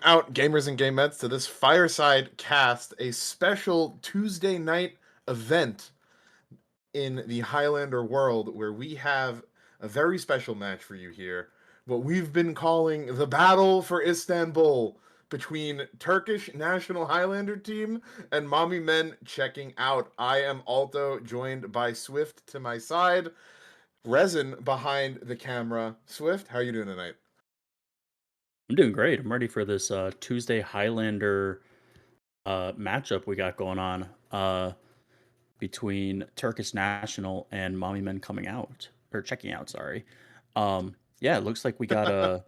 out, gamers and gamettes, to this Fireside Cast, a special Tuesday night event in the Highlander world where we have a very special match for you here. What we've been calling the Battle for Istanbul between Turkish National Highlander Team and Mommy Men checking out. I am Alto, joined by Swift to my side, Resin behind the camera. Swift, how are you doing tonight? I'm doing great. I'm ready for this Tuesday Highlander matchup we got going on between Turkish National and Mommy Men coming out or checking out. Sorry. Yeah, it looks like we got a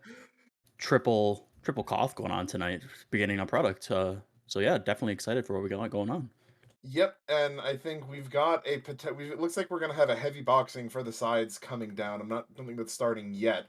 triple cough going on tonight, beginning on product. So yeah, definitely excited for what we got going on. Yep, and I think we've got it looks like we're gonna have a heavy boxing for the sides coming down. Don't think that's starting yet,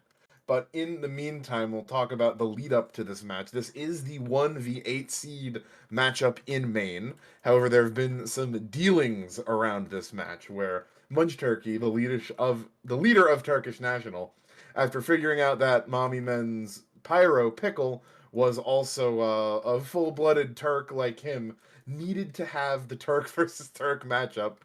but in the meantime, we'll talk about the lead up to this match. This is the 1v8 seed matchup in Maine. However, there have been some dealings around this match where Munch Turkey, the leader of Turkish National, after figuring out that Mommy Men's Pyro Pickle was also a full-blooded Turk like him, needed to have the Turk versus Turk matchup,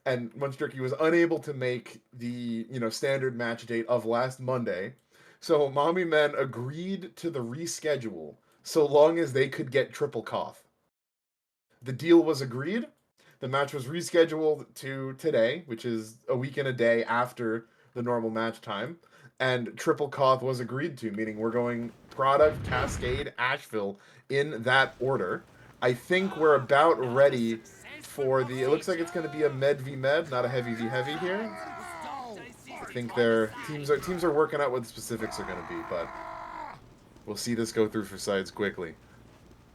and Munch Turkey was unable to make the standard match date of last Monday. So Mommy Men agreed to the reschedule so long as they could get triple cough. The deal was agreed. The match was rescheduled to today, which is a week and a day after the normal match time. And triple cough was agreed to, meaning we're going product, Cascade, Asheville in that order. I think we're about ready for the. It looks like it's going to be a med v med, not a heavy v heavy here. I think their teams are working out what the specifics are going to be, but we'll see this go through for sides quickly.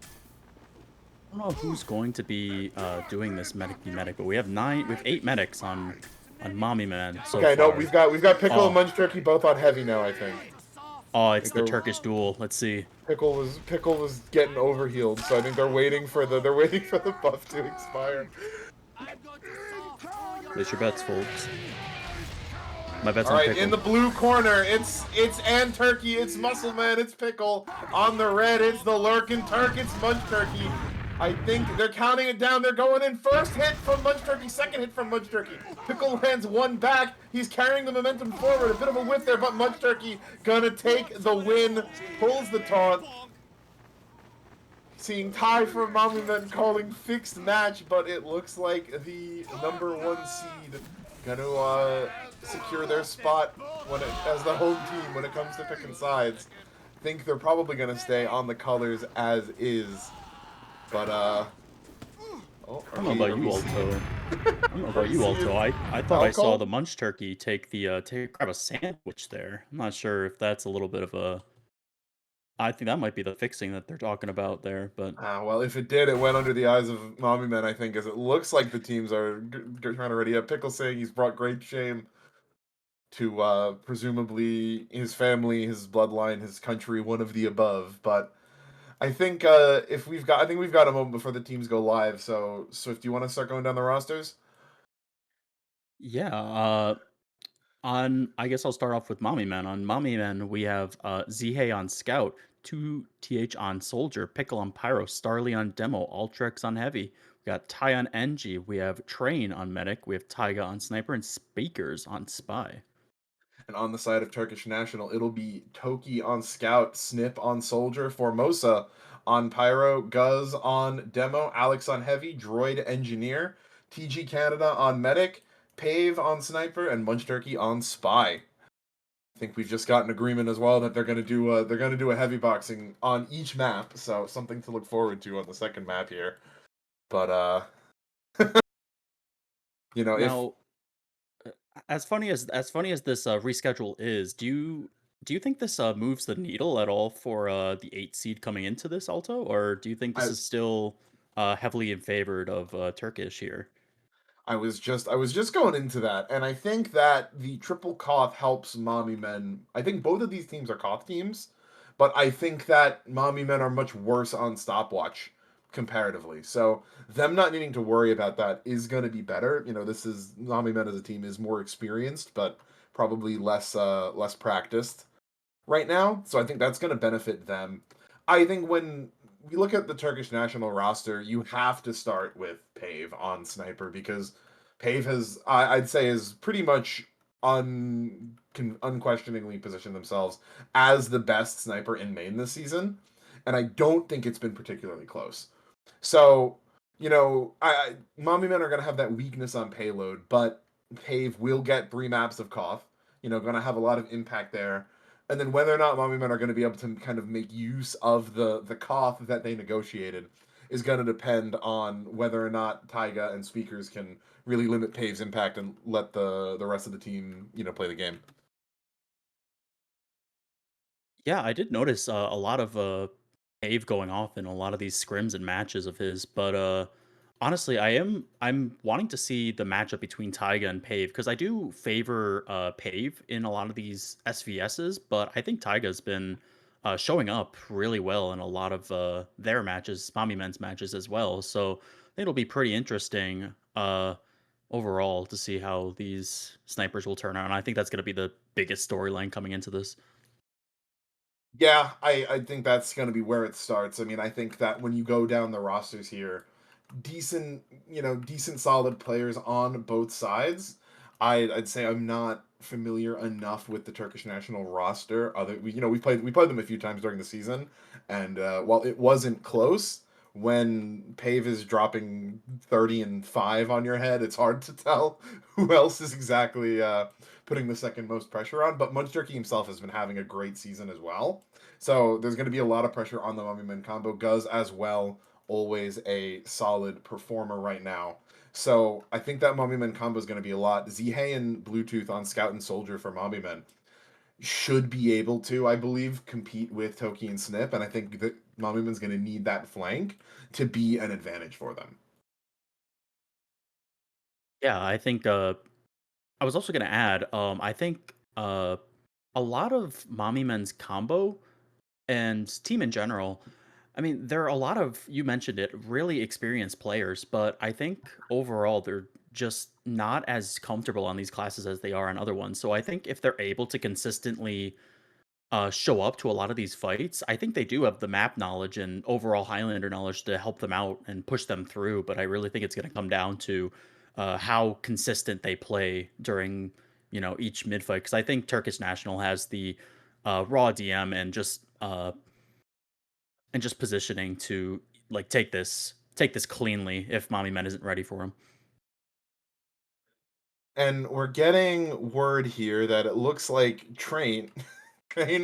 I don't know who's going to be doing this medic, but we have 8 medics on Mommy Men so Okay, no, far. we've got Pickle and Oh, Munch Turkey both on heavy now. I think. oh, I it's think the they're Turkish duel. Let's see. Pickle was getting overhealed, so I think they're waiting for the buff to expire. Place your bets, folks. My bet's All on right, in Pickle. the blue corner, it's Ann Turkey, it's Muscle Man, it's Pickle. On the red, it's the Lurkin Turk, it's Munch Turkey. I think they're counting it down. They're going in. First hit from Munch Turkey, second hit from Munch Turkey. Pickle lands one back. He's carrying the momentum forward. A bit of a whiff there, but Munch Turkey gonna take the win. Pulls the taunt. Seeing tie for Mommy Men calling fixed match, but it looks like the number 1 seed gonna secure their spot as the home team when it comes to picking sides. Think they're probably gonna stay on the colors as is, but oh, I don't know about you, Alto. I don't know are about we you, Alto. seeing I thought I saw alcohol? the Munch Turkey grab a sandwich there. I'm not sure if that's a little bit of a. I think that might be the fixing that they're talking about there, but Well, if it did, it went under the eyes of Mommy Men, I think, as it looks like the teams are trying to ready up. Pickle saying he's brought great shame to presumably his family, his bloodline, his country, one of the above. But I think I think we've got a moment before the teams go live. So Swift, do you want to start going down the rosters? yeah. On I guess I'll start off with Mommy Men. On Mommy Men, we have Zihei on Scout, 2TH on Soldier, Pickle on Pyro, Starly on Demo, Ultrex on Heavy. We got Ty on NG. We have Train on Medic. We have Taiga on Sniper and Speakers on Spy. And on the side of Turkish National, it'll be Toki on Scout, Snip on Soldier, Formosa on Pyro, Guz on Demo, Alex on Heavy, Droid Engineer, TG Canada on Medic, Pave on Sniper, and Munch Turkey on Spy. I think we've just got an agreement as well that they're gonna do a heavy boxing on each map, so something to look forward to on the second map here. But if Now, uh, as funny as this reschedule is, do you think this moves the needle at all for the 8 seed coming into this Alto, or do you think this I is still heavily in favored of Turkish here? I was just going into that, and I think that the triple Koth helps Mommy Men. I think both of these teams are Koth teams, but I think that Mommy Men are much worse on stopwatch comparatively. So them not needing to worry about that is going to be better. This is Mommy Men as a team is more experienced, but probably less practiced right now. So I think that's going to benefit them. I think when we look at the Turkish national roster, you have to start with Pave on sniper because Pave has, I'd say, is pretty much unquestioningly positioned themselves as the best sniper in main this season, and I don't think it's been particularly close. So, Mommy Men are going to have that weakness on payload, but Pave will get 3 maps of Koth. Going to have a lot of impact there. And then whether or not Mommy Men are going to be able to kind of make use of the Koth that they negotiated is going to depend on whether or not Taiga and Speakers can really limit Pave's impact and let the rest of the team, play the game. Yeah, I did notice a lot of Cave going off in a lot of these scrims and matches of his, but honestly, I'm wanting to see the matchup between Taiga and Pave because I do favor Pave in a lot of these SVSs, but I think Taiga's been showing up really well in a lot of their matches, Mommy Men's matches as well. So I think it'll be pretty interesting overall to see how these snipers will turn out. And I think that's going to be the biggest storyline coming into this. Yeah, I think that's going to be where it starts. I mean, I think that when you go down the rosters here, decent solid players on both sides. I'd say I'm not familiar enough with the Turkish national roster. We played them a few times during the season, and while it wasn't close, when Pave is dropping 30 and 5 on your head, it's hard to tell who else is exactly putting the second most pressure on. But Munch Turkey himself has been having a great season as well. So there's going to be a lot of pressure on the Mummy Men combo. Guz as well, always a solid performer right now. So I think that Mommy Men combo is going to be a lot. Zihei and Bluetooth on Scout and Soldier for Mommy Men should be able to, I believe, compete with Toki and Snip, and I think that Mommy Men's going to need that flank to be an advantage for them. Yeah, I think I was also gonna add, I think a lot of Mommy Men's combo and team in general. I mean, there are a lot of you mentioned it, really experienced players, but I think overall they're just not as comfortable on these classes as they are on other ones. So I think if they're able to consistently show up to a lot of these fights, I think they do have the map knowledge and overall Highlander knowledge to help them out and push them through. But I really think it's going to come down to how consistent they play during each mid fight because I think Turkish National has the raw DM and just positioning to like take this cleanly if Mommy Men isn't ready for him. And we're getting word here that it looks like Train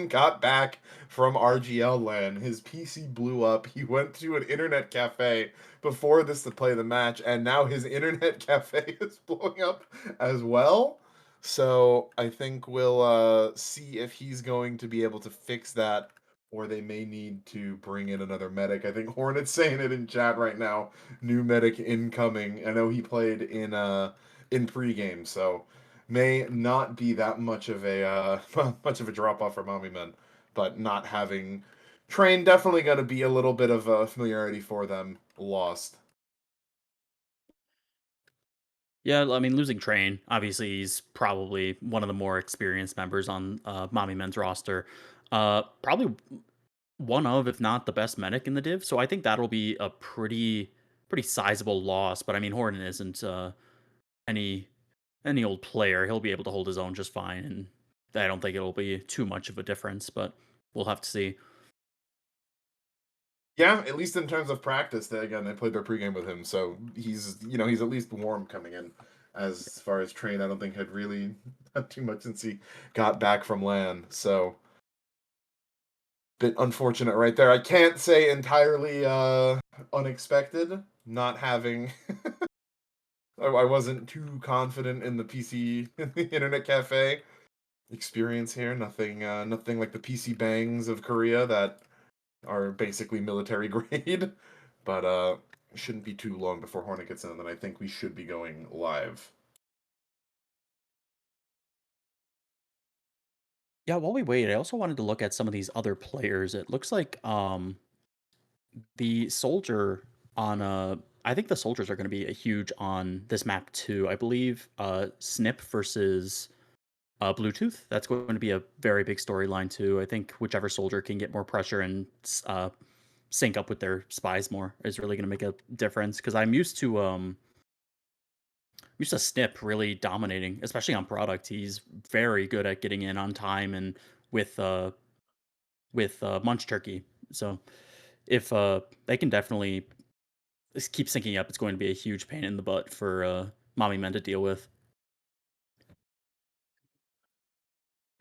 got back from RGL land. His PC blew up. He went to an internet cafe before this to play the match, and now his internet cafe is blowing up as well. So I think we'll see if he's going to be able to fix that, or they may need to bring in another medic. I think Hornet's saying it in chat right now. New medic incoming. I know he played in pregame, so may not be that much of a much of a drop off for Mommy Men, but not having Train definitely going to be a little bit of a familiarity for them lost. Yeah, I mean, losing Train, obviously, he's probably one of the more experienced members on Mommy Men's roster. Probably one of, if not the best medic in the div. So I think that'll be a pretty sizable loss. But I mean, Horton isn't any any old player. He'll be able to hold his own just fine, and I don't think it'll be too much of a difference. But we'll have to see. Yeah, at least in terms of practice, they played their pregame with him, so he's at least warm coming in. As far as Train, I don't think had really done too much since he got back from LAN, so bit unfortunate right there. I can't say entirely unexpected, not having I wasn't too confident in the PC in the internet cafe experience here. Nothing like the PC bangs of Korea that are basically military grade. But shouldn't be too long before Hornet gets in, and then I think we should be going live. Yeah, while we wait, I also wanted to look at some of these other players. It looks like the soldier on I think the soldiers are going to be a huge on this map too. I believe Snip versus Bluetooth. That's going to be a very big storyline too. I think whichever soldier can get more pressure and sync up with their spies more is really going to make a difference. Because I'm used to Snip really dominating, especially on product. He's very good at getting in on time and with uh Munch Turkey. So if they can definitely just keep syncing up, it's going to be a huge pain in the butt for Mommy Men to deal with.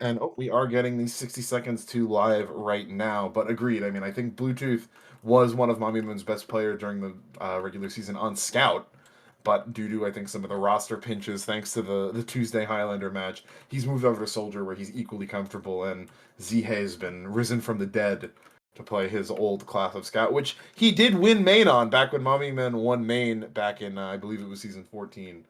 And oh, we are getting these 60 seconds to live right now. But agreed. I mean, I think Bluetooth was one of Mommy Moon's best player during the regular season on Scout. But due to I think some of the roster pinches, thanks to the Tuesday Highlander match, he's moved over to Soldier where he's equally comfortable. And Zhe has been risen from the dead to play his old class of Scout, which he did win main on back when Mommy Men won main back in I believe it was season 14.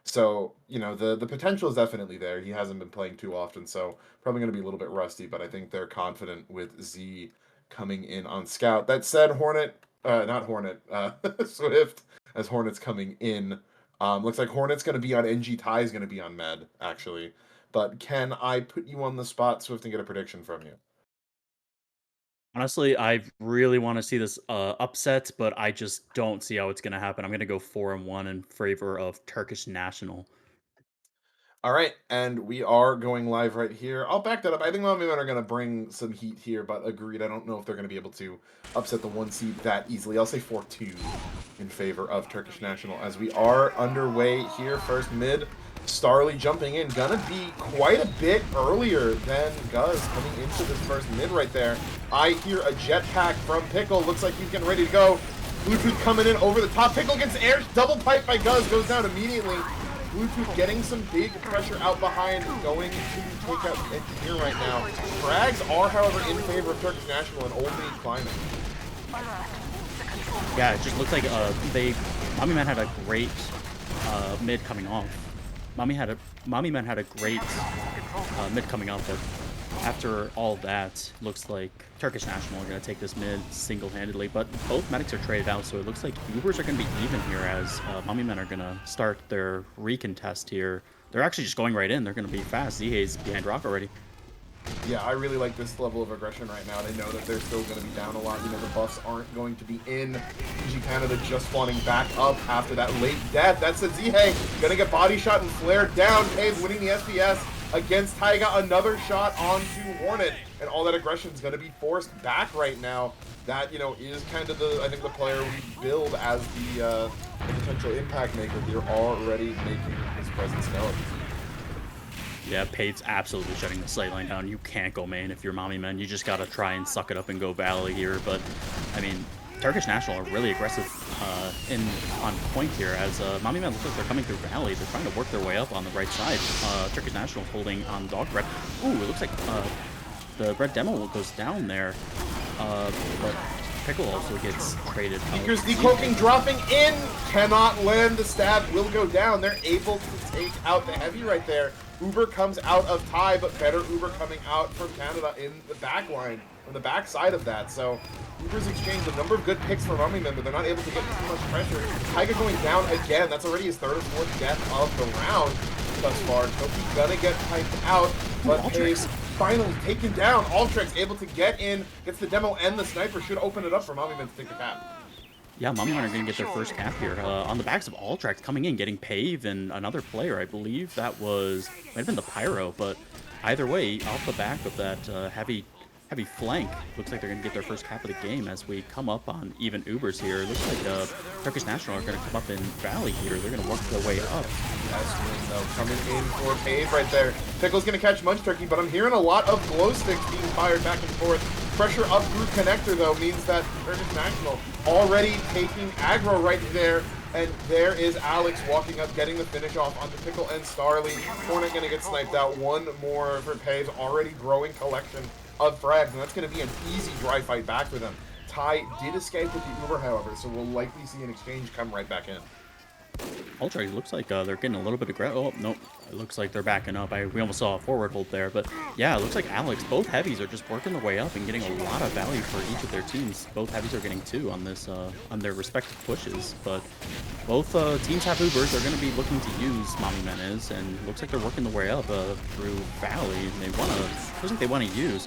So, the potential is definitely there. He hasn't been playing too often, so probably going to be a little bit rusty, but I think they're confident with Z coming in on Scout. That said, not Hornet, Swift as Hornet's coming in. Looks like Hornet's going to be on NG, Ty is going to be on Med, actually. But can I put you on the spot, Swift, and get a prediction from you? Honestly, I really want to see this upset, but I just don't see how it's going to happen. I'm going to go 4-1 in favor of Turkish National. All right, and we are going live right here. I'll back that up. I think Mommy Men are going to bring some heat here, but agreed, I don't know if they're going to be able to upset the 1 seed that easily. I'll say 4-2 in favor of Turkish National as we are underway here. First mid, Starly jumping in. Gonna be quite a bit earlier than Guz coming into this first mid right there. I hear a jetpack from Pickle. Looks like he's getting ready to go. Bluetooth coming in over the top. Pickle gets air double pipe by Guz, goes down immediately. Bluetooth getting some big pressure out behind, going to take out Engineer right now. Frags are, however, in favor of Turkish National and only climbing. Yeah, it just looks like Mommy Man had a great mid coming off. Mommy Man had a great mid coming off, but after all that, looks like Turkish National are going to take this mid single-handedly, but both medics are traded out, so it looks like Ubers are going to be even here as Mommy Men are going to start their recontest here. They're actually just going right in. They're going to be fast. Zhe's behind Rock already. Yeah, I really like this level of aggression right now. They know that they're still going to be down a lot. The buffs aren't going to be in. PG Canada just spawning back up after that late death. That's a Zhe. Going to get body shot and flared down. Cave winning the SPS against Taiga. Another shot onto Hornet. And all that aggression is going to be forced back right now. That, is kind of I think the player we build as the potential impact maker here already making his presence known. Yeah, Pate's absolutely shutting the sight line down. You can't go main if you're Mommy Men. You just gotta try and suck it up and go Valley here. But, I mean, Turkish National are really aggressive on point here as Mommy Men looks like they're coming through Valley. They're trying to work their way up on the right side. Turkish National holding on Dog Bread. Ooh, it looks like the Red Demo goes down there. But Pickle also gets traded out. Here's decloaking, dropping in, cannot land. The stab will go down. They're able to take out the heavy right there. Uber comes out of Thai, but better Uber coming out from Canada in the back line, on the back side of that. So Uber's exchanged a number of good picks from Rummy Men, but they're not able to get too much pressure. Taiga going down again. That's already his third or fourth death of the round thus far. Toki gonna get piped out, but Pace finally taken down. Ultrix able to get in, gets the demo and the sniper. Should open it up for Rummy Men to take the cap. Yeah, Mommy Men are going to get their first cap here. On the backs of Ultrax coming in, getting Pave and another player, I believe that might have been the Pyro, but either way, off the back of that heavy flank, looks like they're going to get their first cap of the game as we come up on even Ubers here. Looks like Turkish National are going to come up in Valley here. They're going to work their way up. That's though, coming in for Pave right there. Pickle's going to catch Munch Turkey, but I'm hearing a lot of glow sticks being fired back and forth. Pressure up through connector, though, means that Turkish National already taking aggro right there. And there is Alex walking up, getting the finish off onto Pickle and Starly. Hornet going to get sniped out. One more for Pave's already growing collection of frags, and that's going to be an easy dry fight back for them. Ty did escape with the Uber, however, so we'll likely see an exchange come right back in. Ultra, looks like they're getting a little bit aggressive. Oh, nope. It looks like they're backing up. We almost saw a forward hold there. But yeah, it looks like Alex, both heavies are just working their way up and getting a lot of value for each of their teams. Both heavies are getting 2 on this, on their respective pushes. But both teams have Ubers. They're going to be looking to use Mommy Men is. And it looks like they're working their way up through Valley. And they want to, looks like they want to use.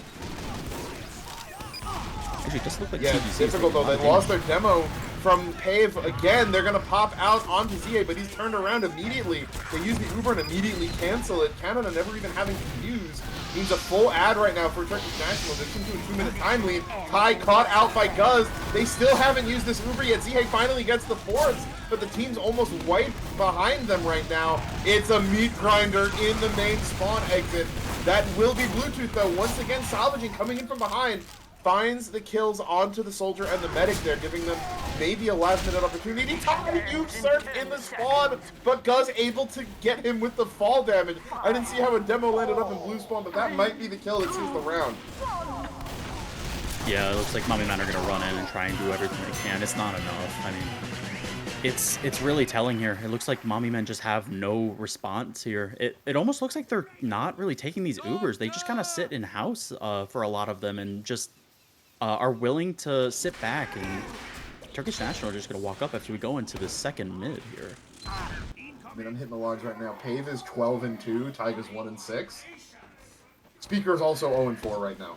Actually, it does look like yeah, TGC it's difficult though. They lost their demo from Pave again. They're gonna pop out onto ZA, but he's turned around immediately. They use the Uber and immediately cancel it. Canada never even having to use means a full ad right now for Turkish National. They come to a 2-minute time lead. Ty caught out by Guz. They still haven't used this Uber yet. ZA finally gets the fourths, but the team's almost wiped behind them right now. It's a meat grinder in the main spawn exit. That will be Bluetooth though. Once again, salvaging coming in from behind. Finds the kills onto the soldier and the medic there, giving them maybe a last-minute opportunity. Huge surf in the spawn, but Guz able to get him with the fall damage. I didn't see how a demo landed up in blue spawn, but that might be the kill that seals the round. Yeah, it looks like Mommy Men are going to run in and try and do everything they can. It's not enough. I mean, it's really telling here. It looks like Mommy Men just have no response here. It almost looks like they're not really taking these Ubers. They just kind of sit in house for a lot of them and just are willing to sit back, and Turkish National are just going to walk up after we go into the second mid here. I mean, I'm hitting the logs right now. Pave is 12-2, Tyga's 1-6. Speaker is also 0-4 right now.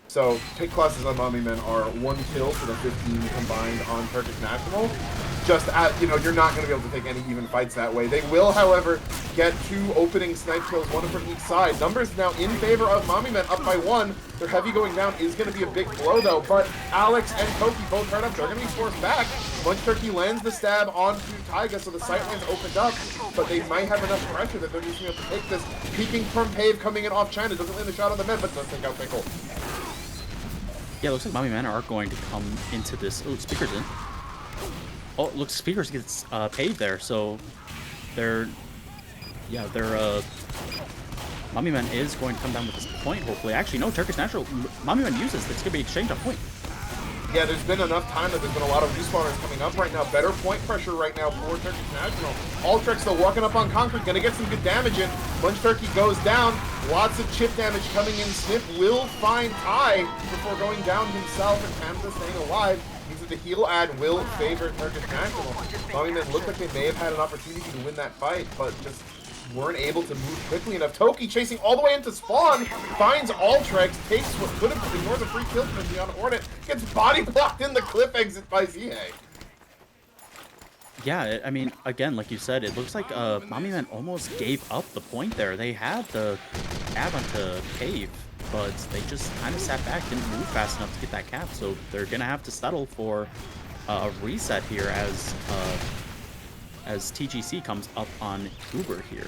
So, pick classes on Mommy Men are 1 kill for the 15 combined on Turkish National. Just at, you know, you're not going to be able to take any even fights that way. They will, however, get 2 opening snipe kills, 1 from each side. Numbers now in favor of Mommy Men, up by 1. Their heavy going down is going to be a big blow, though. But Alex and Toki both hurt up. They're going to be forced back. Munch Turkey lands the stab onto Taiga, so the sight line's opened up. But they might have enough pressure that they're just going to have to take this. Peeking from Pave, coming in off China. Doesn't land the shot on the med, but does take out Pickle. Yeah, it looks like Mommy Men are going to come into this. Oh, Speaker's in. Oh, it looks Speakers gets paid there, so they're Mommy Men is going to come down with this point, hopefully. Actually, no, Turkish National, Mommy Men uses. It's going to be exchange on point. Yeah, there's been enough time that there's been a lot of respawners coming up right now. Better point pressure right now for Turkish National. Ultrex, though, walking up on concrete, going to get some good damage in. Munch Turkey goes down. Lots of chip damage coming in. Snip will find Ty before going down himself, and Canada staying alive. Means that the heal ad will favor Turkish National. Mommy Men looked like they may have had an opportunity to win that fight, but just weren't able to move quickly enough. Toki chasing all the way into spawn, finds Ultrex, takes what could have ignores a free kill from on Hornet, gets body blocked in the cliff exit by Zhe. Yeah, I mean, again, like you said, it looks like Mommy Men almost gave up the point there. They had the ab onto Cave, but they just kind of sat back, didn't move fast enough to get that cap, so they're going to have to settle for a reset here as TGC comes up on Uber here.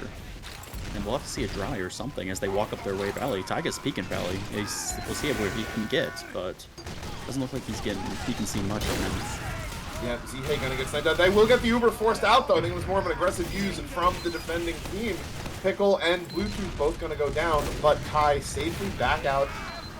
And we'll have to see a dry or something as they walk up their way valley. Taiga's peeking valley. We'll see where he can get, but doesn't look like he can see much of him. Yeah, Zhe gonna get sniped out. They will get the Uber forced out, though. I think it was more of an aggressive use from the defending team. Pickle and Bluetooth both gonna go down, but Tai safely back out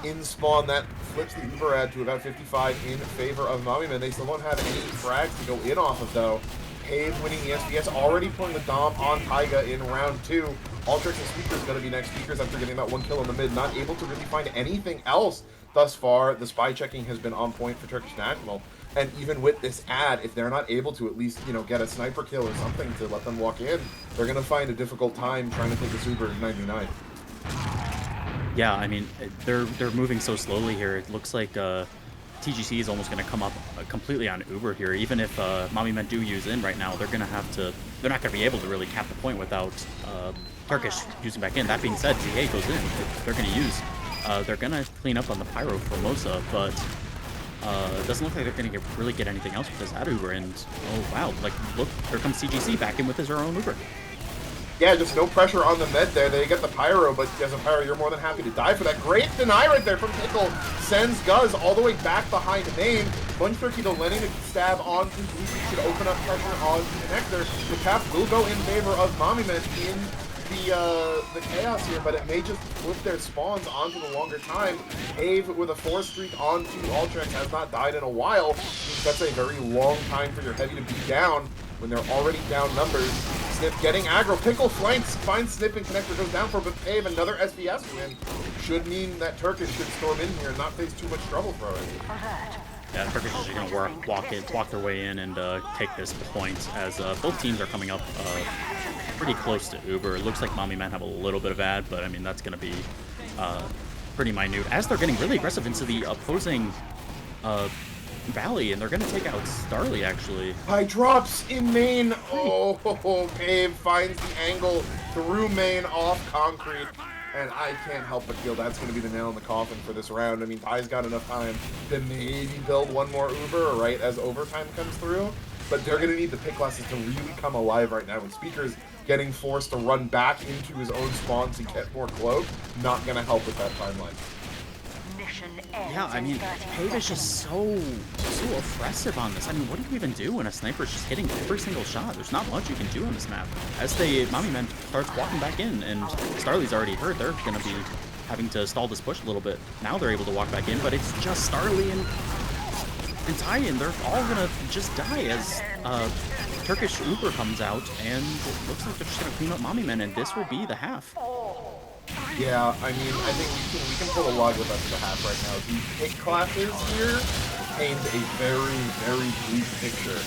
in spawn. That flips the Uber ad to about 55 in favor of Mommy Men. They still don't have any frags to go in off of, though. Cave winning the SBS, already pulling the Dom on Taiga in round 2. Ultrex and Speakers going to be next. Speakers after getting that 1 kill in the mid, not able to really find anything else thus far. The spy checking has been on point for Turkish National. And even with this ad, if they're not able to at least, you know, get a sniper kill or something to let them walk in, they're going to find a difficult time trying to take this Uber in 99. Yeah, I mean, they're moving so slowly here. It looks like TGC is almost going to come up completely on Uber here. Even if Mommy Men do use in right now, they're going to have to. They're not going to be able to really cap the point without Turkish using back in. That being said, Zhe goes in. They're going to use. They're going to clean up on the Pyro Formosa, but it doesn't look like they're going to really get anything else with this ad Uber. And oh wow, like look, here comes TGC back in with his own Uber. Yeah, just no pressure on the med there. They get the Pyro, but as a Pyro, you're more than happy to die for that. Great deny right there from Pickle. Sends Guz all the way back behind main. Munch Turkey, though, letting it stab on to Blue should open up pressure on the Connector. The cap will go in favor of Mommy Men in the chaos here, but it may just flip their spawns onto the longer time. Ave with a 4 streak onto Ultrex has not died in a while. That's a very long time for your heavy to be down. when they're already down numbers. Snip getting aggro. Pickle flanks, finds Snip and Connector goes down for, but Pave another SBS win should mean that Turkish should storm in here and not face too much trouble for it. Yeah, Turkish is going to walk their way in and take this point as both teams are coming up pretty close to Uber. It looks like Mommy Men have a little bit of ad, but I mean, that's going to be pretty minute as they're getting really aggressive into the opposing Valley, and they're going to take out Starly, actually. High drops in main. Oh, Pave finds the angle through main off concrete. And I can't help but feel that's going to be the nail in the coffin for this round. I mean, Ty's got enough time to maybe build one more Uber, right, as overtime comes through. But they're going to need the pick classes to really come alive right now. With Speakers getting forced to run back into his own spawn to get more cloak, not going to help with that timeline. Yeah, I mean, Pave is just so oppressive on this. I mean, what do you even do when a sniper's just hitting every single shot? There's not much you can do on this map. As Mommy Men starts walking back in, and Starly's already hurt, they're going to be having to stall this push a little bit. Now they're able to walk back in, but it's just Starly and Ty, and they're all going to just die as Turkish Uber comes out, and it looks like they're just going to clean up Mommy Men, and this will be the half. Yeah, I mean, I think we can pull a log with us to the half right now. The pick classes here paint a very, very bleak picture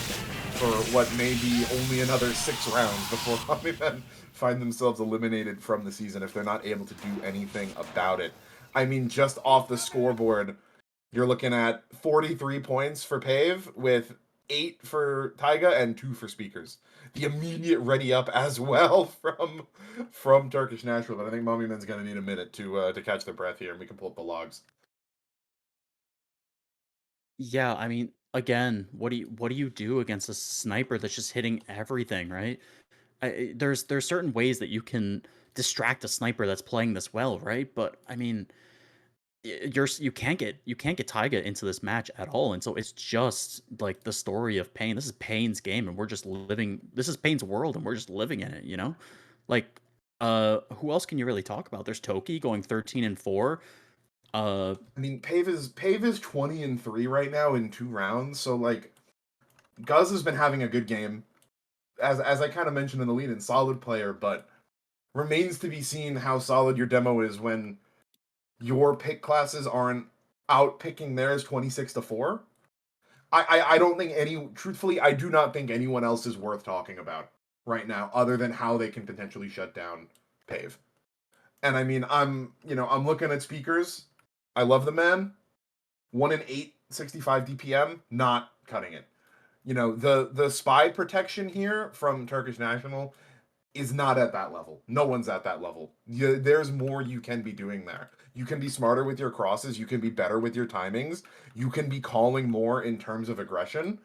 for what may be only another 6 rounds before Mommy Men find themselves eliminated from the season if they're not able to do anything about it. I mean, just off the scoreboard, you're looking at 43 points for Pave with 8 for Taiga and 2 for Speakers. The immediate ready up as well from Turkish National, but I think Mommy Men's gonna need a minute to catch their breath here, and we can pull up the logs. Yeah, I mean, again, what do you do against a sniper that's just hitting everything, right? There's certain ways that you can distract a sniper that's playing this well, right? But I mean, you can't get Taiga into this match at all, and so it's just like the story of Pain. This is Pain's game, and we're just living. This is Pain's world, and we're just living in it. You know, like who else can you really talk about? There's Toki going 13-4. I mean, Pave is 20-3 right now in 2 rounds, so like Guz has been having a good game. As I kind of mentioned in the lead-in, solid player, but remains to be seen how solid your demo is when your pick classes aren't out picking theirs 26-4. I don't think truthfully, I do not think anyone else is worth talking about right now, other than how they can potentially shut down Pave. And I mean, I'm looking at Speakers. I love the man. 1 in 8, 65 DPM, not cutting it. You know, the spy protection here from Turkish National is not at that level. No one's at that level. There's more you can be doing there. You can be smarter with your crosses. You can be better with your timings. You can be calling more in terms of aggression.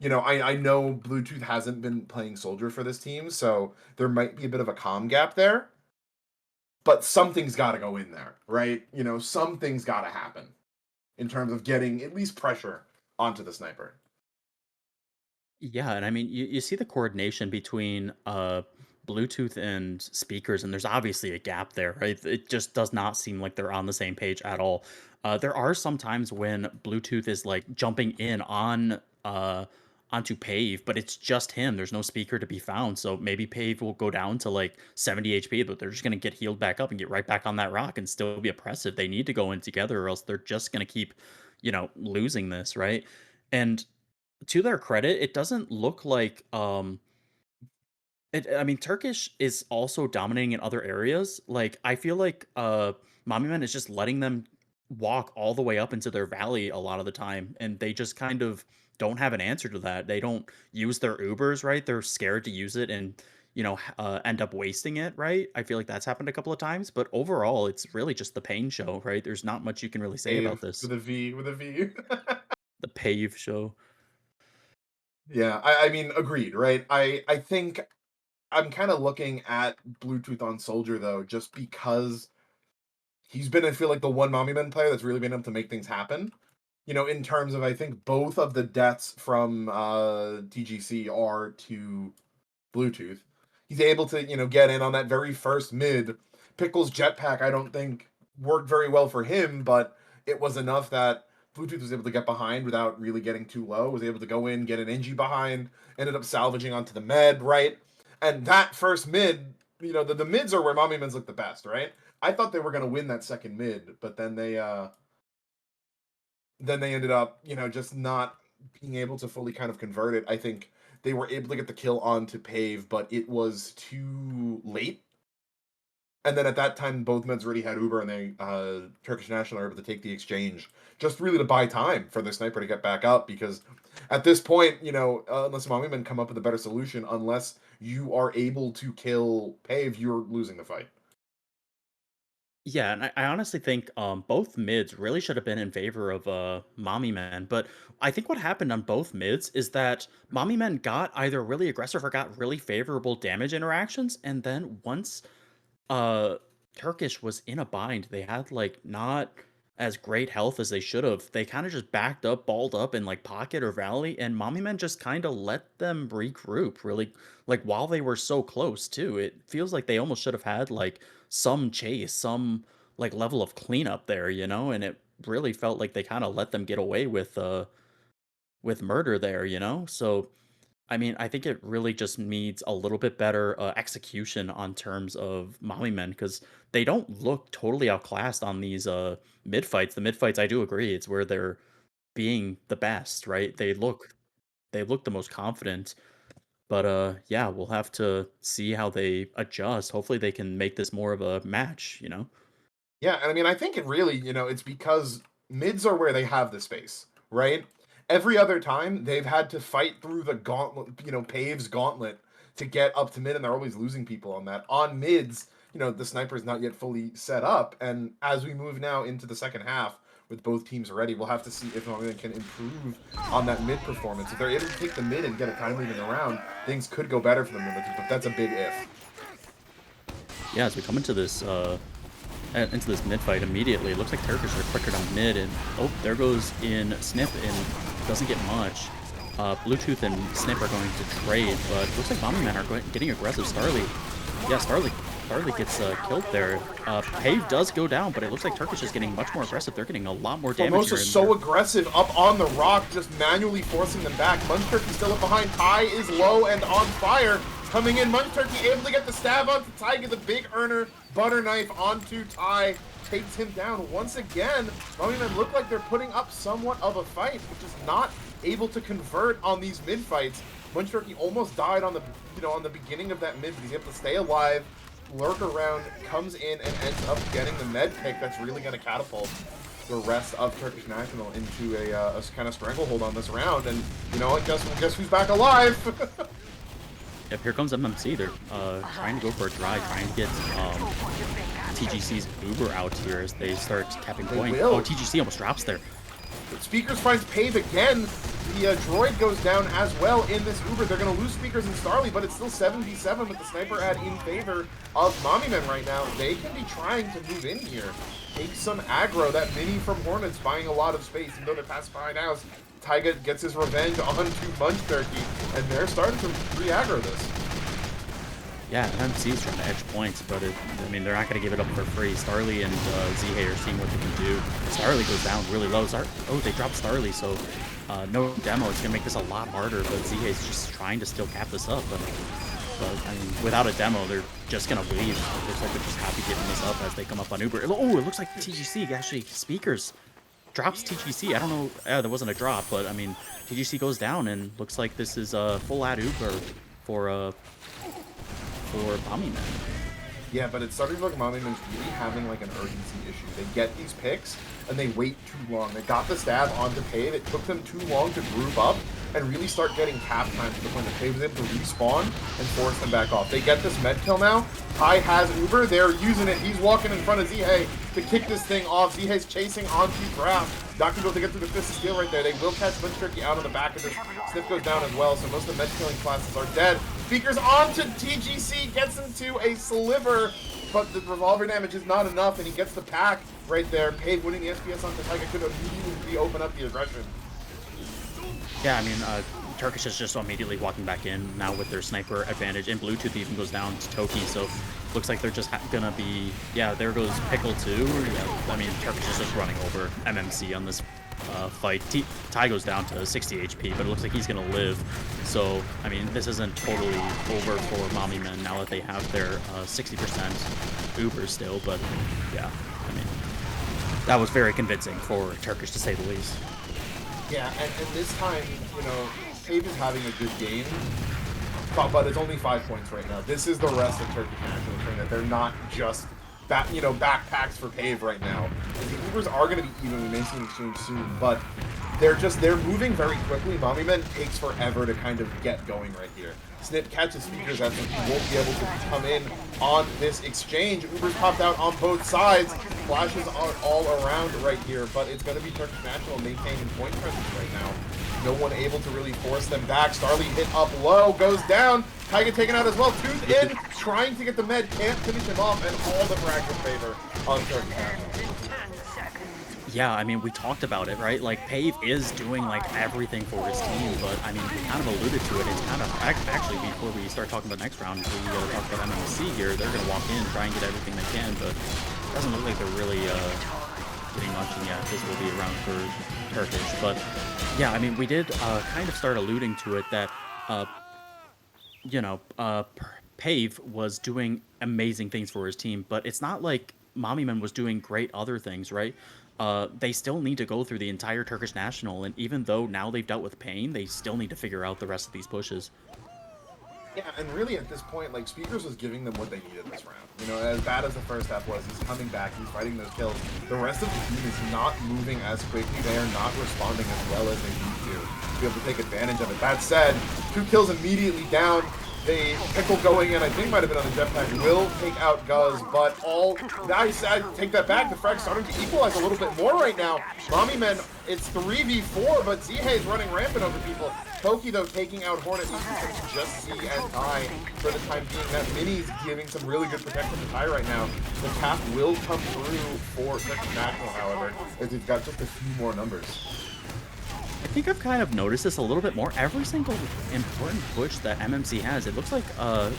You know, I know Bluetooth hasn't been playing Soldier for this team, so there might be a bit of a comm gap there. But something's got to go in there, right? You know, something's got to happen in terms of getting at least pressure onto the sniper. Yeah, and I mean, you see the coordination between Bluetooth and speakers, and there's obviously a gap there, right? It just does not seem like they're on the same page at all. There are some times when Bluetooth is like jumping in on onto Pave, but it's just him. There's no speaker to be found, so maybe Pave will go down to like 70 HP, but they're just gonna get healed back up and get right back on that rock and still be oppressive. They need to go in together, or else they're just gonna keep, losing this, right? And to their credit, it doesn't look like I mean, Turkish is also dominating in other areas. Like, I feel like Mommy Man is just letting them walk all the way up into their valley a lot of the time, and they just kind of don't have an answer to that. They don't use their Ubers, right? They're scared to use it and end up wasting it, right? I feel like that's happened a couple of times, but overall, it's really just the pain show, right? There's not much you can really say about Pave this. with a V, with a V. The Pave show. Yeah, I mean, agreed, right? I think I'm kind of looking at Bluetooth on Soldier though, just because he's been, I feel like, the one Mommy Man player that's really been able to make things happen. You know, in terms of, I think both of the deaths from TGC are to Bluetooth. He's able to, get in on that very first mid. Pickle's jetpack, I don't think worked very well for him, but it was enough that Bluetooth was able to get behind without really getting too low, was able to go in, get an NG behind, ended up salvaging onto the med, right? And that first mid, the mids are where Mommy Men's look the best, right? I thought they were going to win that second mid, but then they ended up, just not being able to fully kind of convert it. I think they were able to get the kill onto Pave, but it was too late. And then at that time, both meds already had Uber, and they Turkish National are able to take the exchange, just really to buy time for the sniper to get back up. Because at this point, unless Mommy Men come up with a better solution, unless you are able to kill Pave, you're losing the fight. Yeah, and I honestly think both mids really should have been in favor of Mommy Men, but I think what happened on both mids is that Mommy Men got either really aggressive or got really favorable damage interactions, and then once uh Turkish was in a bind, they had like not as great health as they should have. They kind of just backed up, balled up in like pocket or valley, and Mommy Men just kind of let them regroup really like while they were so close too. It feels like they almost should have had like some chase, some like level of cleanup there, and it really felt like they kind of let them get away with murder there, So I mean, I think it really just needs a little bit better execution on terms of Mommy Men because they don't look totally outclassed on these mid fights. The mid fights, I do agree, it's where they're being the best, right? They look the most confident. But yeah, we'll have to see how they adjust. Hopefully, they can make this more of a match. Yeah, and I mean, I think it really, it's because mids are where they have the space, right? Every other time, they've had to fight through the gauntlet, Pave's gauntlet to get up to mid, and they're always losing people on that. On mids, the sniper is not yet fully set up, and as we move now into the second half, with both teams ready, we'll have to see if Northern can improve on that mid performance. If they're able to take the mid and get a time lead in the round, things could go better for them, but that's a big if. Yeah, as we come into this mid fight immediately. It looks like Turkish are quicker down mid, and oh, there goes in Snip, and doesn't get much. Bluetooth and Snip are going to trade, but it looks like Mommy Men are getting aggressive. Starly, yeah, Starly gets killed there. Pave does go down, but it looks like Turkish is getting much more aggressive. They're getting a lot more damage. Formosa's here so aggressive up on the rock, just manually forcing them back. Munch Turkey's still up behind. Ty is low and on fire. Coming in, Munch Turkey able to get the stab onto Ty, gets a big earner. Butter knife onto Ty, takes him down once again. Mommy Men look like they're putting up somewhat of a fight, which is not able to convert on these mid fights. Munch Turkey almost died on the beginning of that mid, but he's able to stay alive, lurk around, comes in and ends up getting the med pick. That's really going to catapult the rest of Turkish National into a kind of stranglehold on this round. And guess who's back alive? Yep, here comes MMC. They're trying to go for a drive, trying to get TGC's Uber out here as they start capping point. Oh, TGC almost drops there. Speakers finds Pave again. The droid goes down as well in this Uber. They're going to lose Speakers and Starly, but it's still 7v7 with the sniper ad in favor of Mommy Men right now. They can be trying to move in here. Take some aggro. That mini from Hornets buying a lot of space, even though they're past behind house. Tyga gets his revenge onto Munch Turkey, and they're starting to re-aggro this. Yeah, MMC is trying to edge points, but I mean, they're not going to give it up for free. Starly and Zhe are seeing what they can do. Starly goes down really low. Oh, they dropped Starly, so no demo. It's going to make this a lot harder, but Zhe is just trying to still cap this up. But I mean, without a demo, they're just going to leave. It looks like they're just happy giving this up as they come up on Uber. Oh, it looks like TGC actually Speakers drops TGC. I don't know. There wasn't a drop, but I mean, TGC goes down, and looks like this is a full ad Uber for Mommy Men. Yeah, but it's starting to look like Mommy Men's really having like an urgency issue. They get these picks and they wait too long. They got the stab onto Pave. It took them too long to group up and really start getting cap time to the point that Pave was able to respawn and force them back off. They get this med kill now. Ty has Uber. They're using it. He's walking in front of Zhe to kick this thing off. Zhe's chasing onto Graf. Not gonna be able to get through the Fist of Steel right there. They will catch Munch Turkey out on the back of this. Sniff goes down as well, so most of the med killing classes are dead. Speakers onto TGC, gets him to a sliver, but the revolver damage is not enough, and he gets the pack right there. Pave winning the SPS onto Tyga could immediately open up the aggression. Yeah, I mean, Turkish is just immediately walking back in now with their sniper advantage, and Bluetooth even goes down to Toki, so looks like they're just gonna be, yeah, there goes Pickle too. Yeah, I mean, Turkish is just running over MMC on this fight. Ty goes down to 60 HP, but it looks like he's going to live. So, I mean, this isn't totally over for Mommy Men now that they have their 60% Uber still. But, yeah, I mean, that was very convincing for Turkish, to say the least. Yeah, and this time, you know, Pave is having a good game, but it's only 5 points right now. This is the rest of Turkish National Team, that they're not just backpacks for Pave right now. The Ubers are going to be even. We may see an exchange soon, but they're moving very quickly. Mommy Men takes forever to kind of get going right here. Snip catches speakers as he won't be able to come in on this exchange. Ubers popped out on both sides. Flashes are all around right here, but it's going to be Turkish National maintaining point presence right now. No one able to really force them back. Starly hit up low, goes down. Piika taken out as well. Tooth in, trying to get the med, can't finish him off, and all the frags in favor on Turkish National. Yeah, I mean, we talked about it, right? Like, Pave is doing, like, everything for his team, but, I mean, we kind of alluded to it. It's kind of, actually, before we start talking about next round, we talk about MMC here. They're going to walk in, try and get everything they can, but it doesn't look like they're really getting much, and yeah, this will be a round for Turkish. But, yeah, I mean, we did kind of start alluding to it that, you know, Pave was doing amazing things for his team, but it's not like Mommy Men was doing great other things, right? They still need to go through the entire Turkish National, and even though now they've dealt with pain, they still need to figure out the rest of these pushes. Yeah, and really at this point, like, Speakers was giving them what they needed this round. You know, as bad as the first half was, he's coming back, he's fighting those kills. The rest of the team is not moving as quickly, they are not responding as well as they need to be able to take advantage of it. That said, 2 kills immediately down. The Pickle going in, I think might have been on the jetpack, will take out Guz, but all nice. I take that back. The frag's starting to equalize a little bit more right now. Mommy Men, it's 3v4, but Zihei is running rampant over people. Toki, though, taking out Hornet, you can just see and Ty for the time being. That Mini's giving some really good protection to Ty right now. The cap will come through for Turkish National, however, as he's got just a few more numbers. I think I've kind of noticed this a little bit more. Every single important push that MMC has, it looks like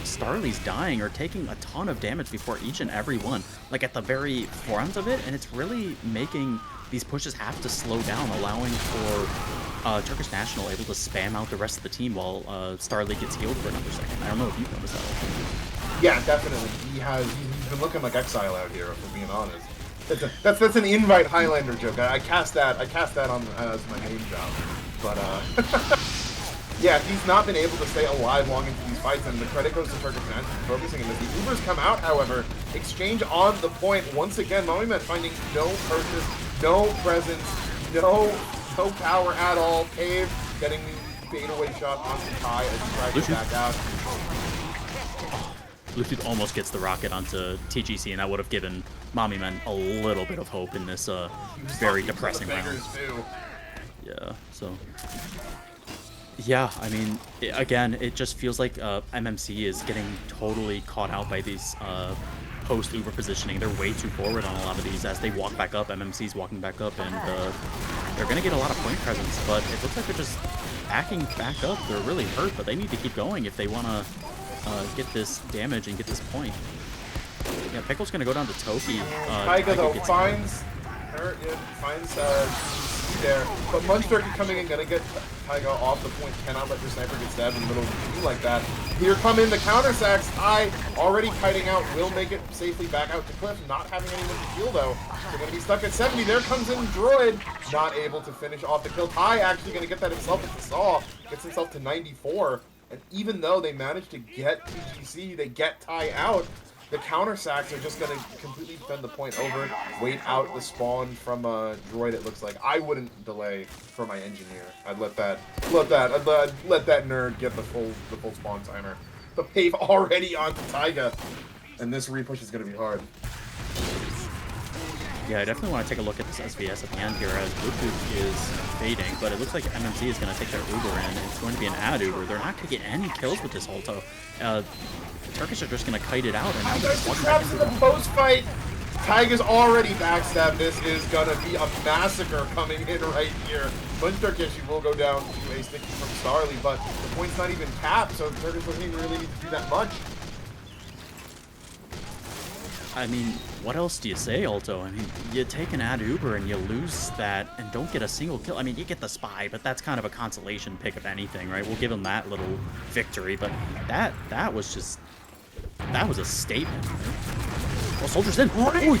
Starly's dying or taking a ton of damage before each and every one, like at the very front of it, and it's really making these pushes have to slow down, allowing for Turkish National able to spam out the rest of the team while Starly gets healed for another second. I don't know if you've noticed that. Yeah, definitely. He's been looking like Exile out here, if we're being honest. That's an invite Highlander joke. I cast that on as my main job. But yeah, he's not been able to stay alive long into these fights, and the credit goes to Turkish National focusing on this. The Ubers come out, however, exchange on the point once again. Mommy Men finding no purchase, no presence, no power at all. Cave getting the fadeaway shot onto Ty as he tries to back out. Luffy almost gets the rocket onto TGC, and that would have given Mommy Men a little bit of hope in this very depressing round. Yeah, so... Yeah, I mean, again, it just feels like MMC is getting totally caught out by these post-Uber positioning. They're way too forward on a lot of these. As they walk back up, MMC's walking back up, and they're going to get a lot of point presence, but it looks like they're just backing back up. They're really hurt, but they need to keep going if they want to get this damage and get this point. Yeah, Pickle's gonna go down to Toki. Piika though finds there, but Munchturkey coming in, gonna get Piika off the point. Cannot let your sniper get stabbed in the middle of the queue like that. Here come in the counter sacks. Ty already kiting out, will make it safely back out to Cliff. Not having anyone to heal though. They're gonna be stuck at 70. There comes in Droid, not able to finish off the kill. Ty actually gonna get that himself at the saw. Gets himself to 94. And even though they managed to get TGC, they get Ty out, the counter sacks are just going to completely defend the point over, wait out the spawn from Droid, it looks like. I wouldn't delay for my engineer. I'd let that nerd get the full spawn timer. The Pave already onto Taiga, and this repush is going to be hard. Yeah, I definitely want to take a look at this SVS at the end here as Bluetooth is fading, but it looks like MMC is going to take their Uber in. It's going to be an ad Uber. They're not going to get any kills with this Alto. Turkish are just going to kite it out, and now they're just walking back into the post-fight. Taiga's already backstabbed. This is going to be a massacre coming in right here. But Turkish will go down to a sticky from Starly, but the point's not even capped, so Turkish doesn't even really need to do that much. I mean, what else do you say, Alto? I mean, you take an ad Uber and you lose that and don't get a single kill. I mean, you get the spy, but that's kind of a consolation pick, if anything, right? We'll give him that little victory, but that was just that was a statement, right? Oh, soldiers in. Great!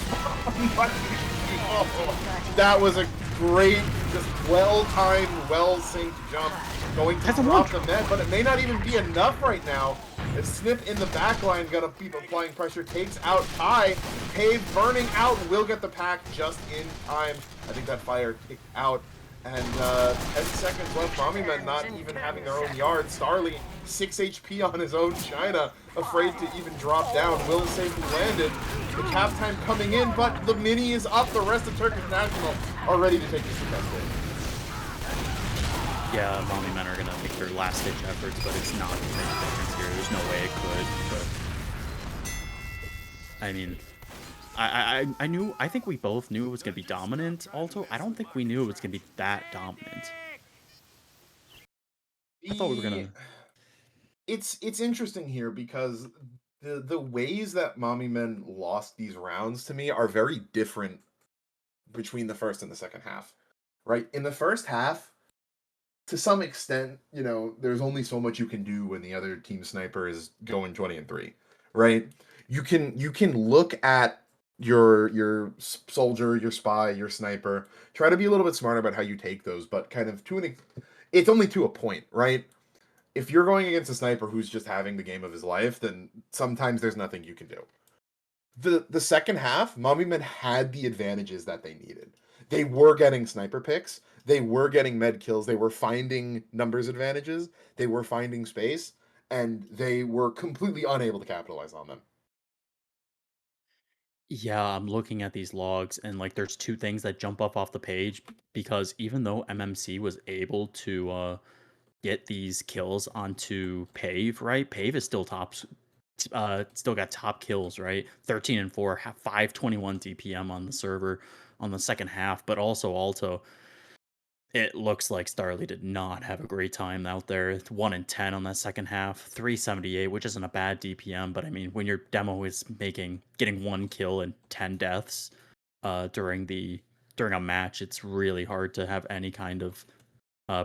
That was a great, just well-timed, well-synced jump. Going to drop the net, but it may not even be enough right now. If Snip in the back line gonna keep applying pressure, takes out Ty. Cave burning out, will get the pack just in time. I think that fire kicked out. And 10 seconds left. Mommy Men not even having their own yard. Starly, 6 HP on his own China, afraid to even drop down. Will safely landed. The cap time coming in, but the mini is up. The rest of Turkish National are ready to take this to Cascade. Yeah, Mommy Men are gonna make their last-ditch efforts, but it's not gonna make a difference here. There's no way it could, but I mean, I think we both knew it was gonna be dominant. Alto, I don't think we knew it was gonna be that dominant. I thought we were gonna. It's interesting here because the ways that Mommy Men lost these rounds to me are very different between the first and the second half. Right? In the first half, to some extent, you know, there's only so much you can do when the other team sniper is going 20-3, right? You can look at your soldier, your spy, your sniper, try to be a little bit smarter about how you take those, but kind of it's only to a point, right? If you're going against a sniper who's just having the game of his life, then sometimes there's nothing you can do. The second half, Mommy Men had the advantages that they needed. They were getting sniper picks, they were getting med kills, they were finding numbers advantages, they were finding space, and they were completely unable to capitalize on them. Yeah, I'm looking at these logs, and like, there's two things that jump up off the page because even though MMC was able to get these kills onto Pave, right? Pave is still still got top kills, right? 13 and 4, 521 DPM on the server on the second half, but also Alto. It looks like Starly did not have a great time out there. It's 1 and 10 on that second half, 378, which isn't a bad DPM, but I mean, when your demo is getting 1 kill and 10 deaths during a match, it's really hard to have any kind of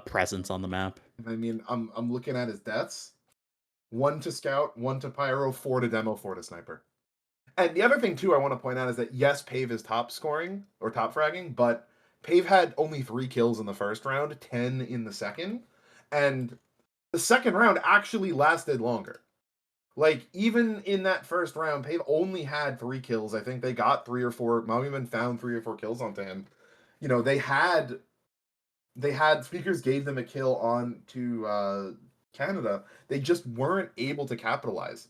presence on the map. I mean, I'm looking at his deaths. 1 to scout, 1 to pyro, 4 to demo, 4 to sniper. And the other thing too I want to point out is that yes, Pave is top scoring or top fragging, but Pave had only 3 kills in the first round, 10 in the second, and the second round actually lasted longer. Like, even in that first round, Pave only had 3 kills. I think they got 3 or 4. Mommyman found 3 or 4 kills onto him. You know, they had speakers gave them a kill on to Canada. They just weren't able to capitalize.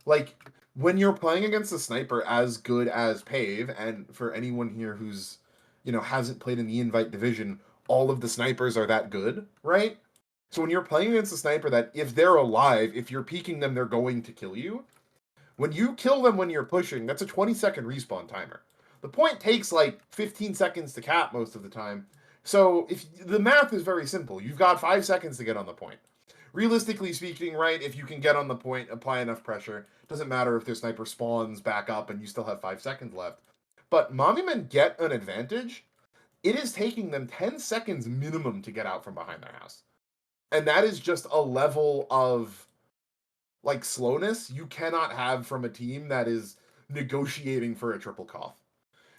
Like, when you're playing against a sniper as good as Pave, and for anyone here who's, you know, hasn't played in the Invite division, all of the snipers are that good, right? So when you're playing against a sniper that if they're alive, if you're peeking them, they're going to kill you. When you kill them when you're pushing, that's a 20-second respawn timer. The point takes like 15 seconds to cap most of the time. So if the math is very simple, you've got 5 seconds to get on the point. Realistically speaking, right, if you can get on the point, apply enough pressure, doesn't matter if their sniper spawns back up and you still have 5 seconds left. But Mommy Men get an advantage. It is taking them 10 seconds minimum to get out from behind their house. And that is just a level of like slowness you cannot have from a team that is negotiating for a triple cough.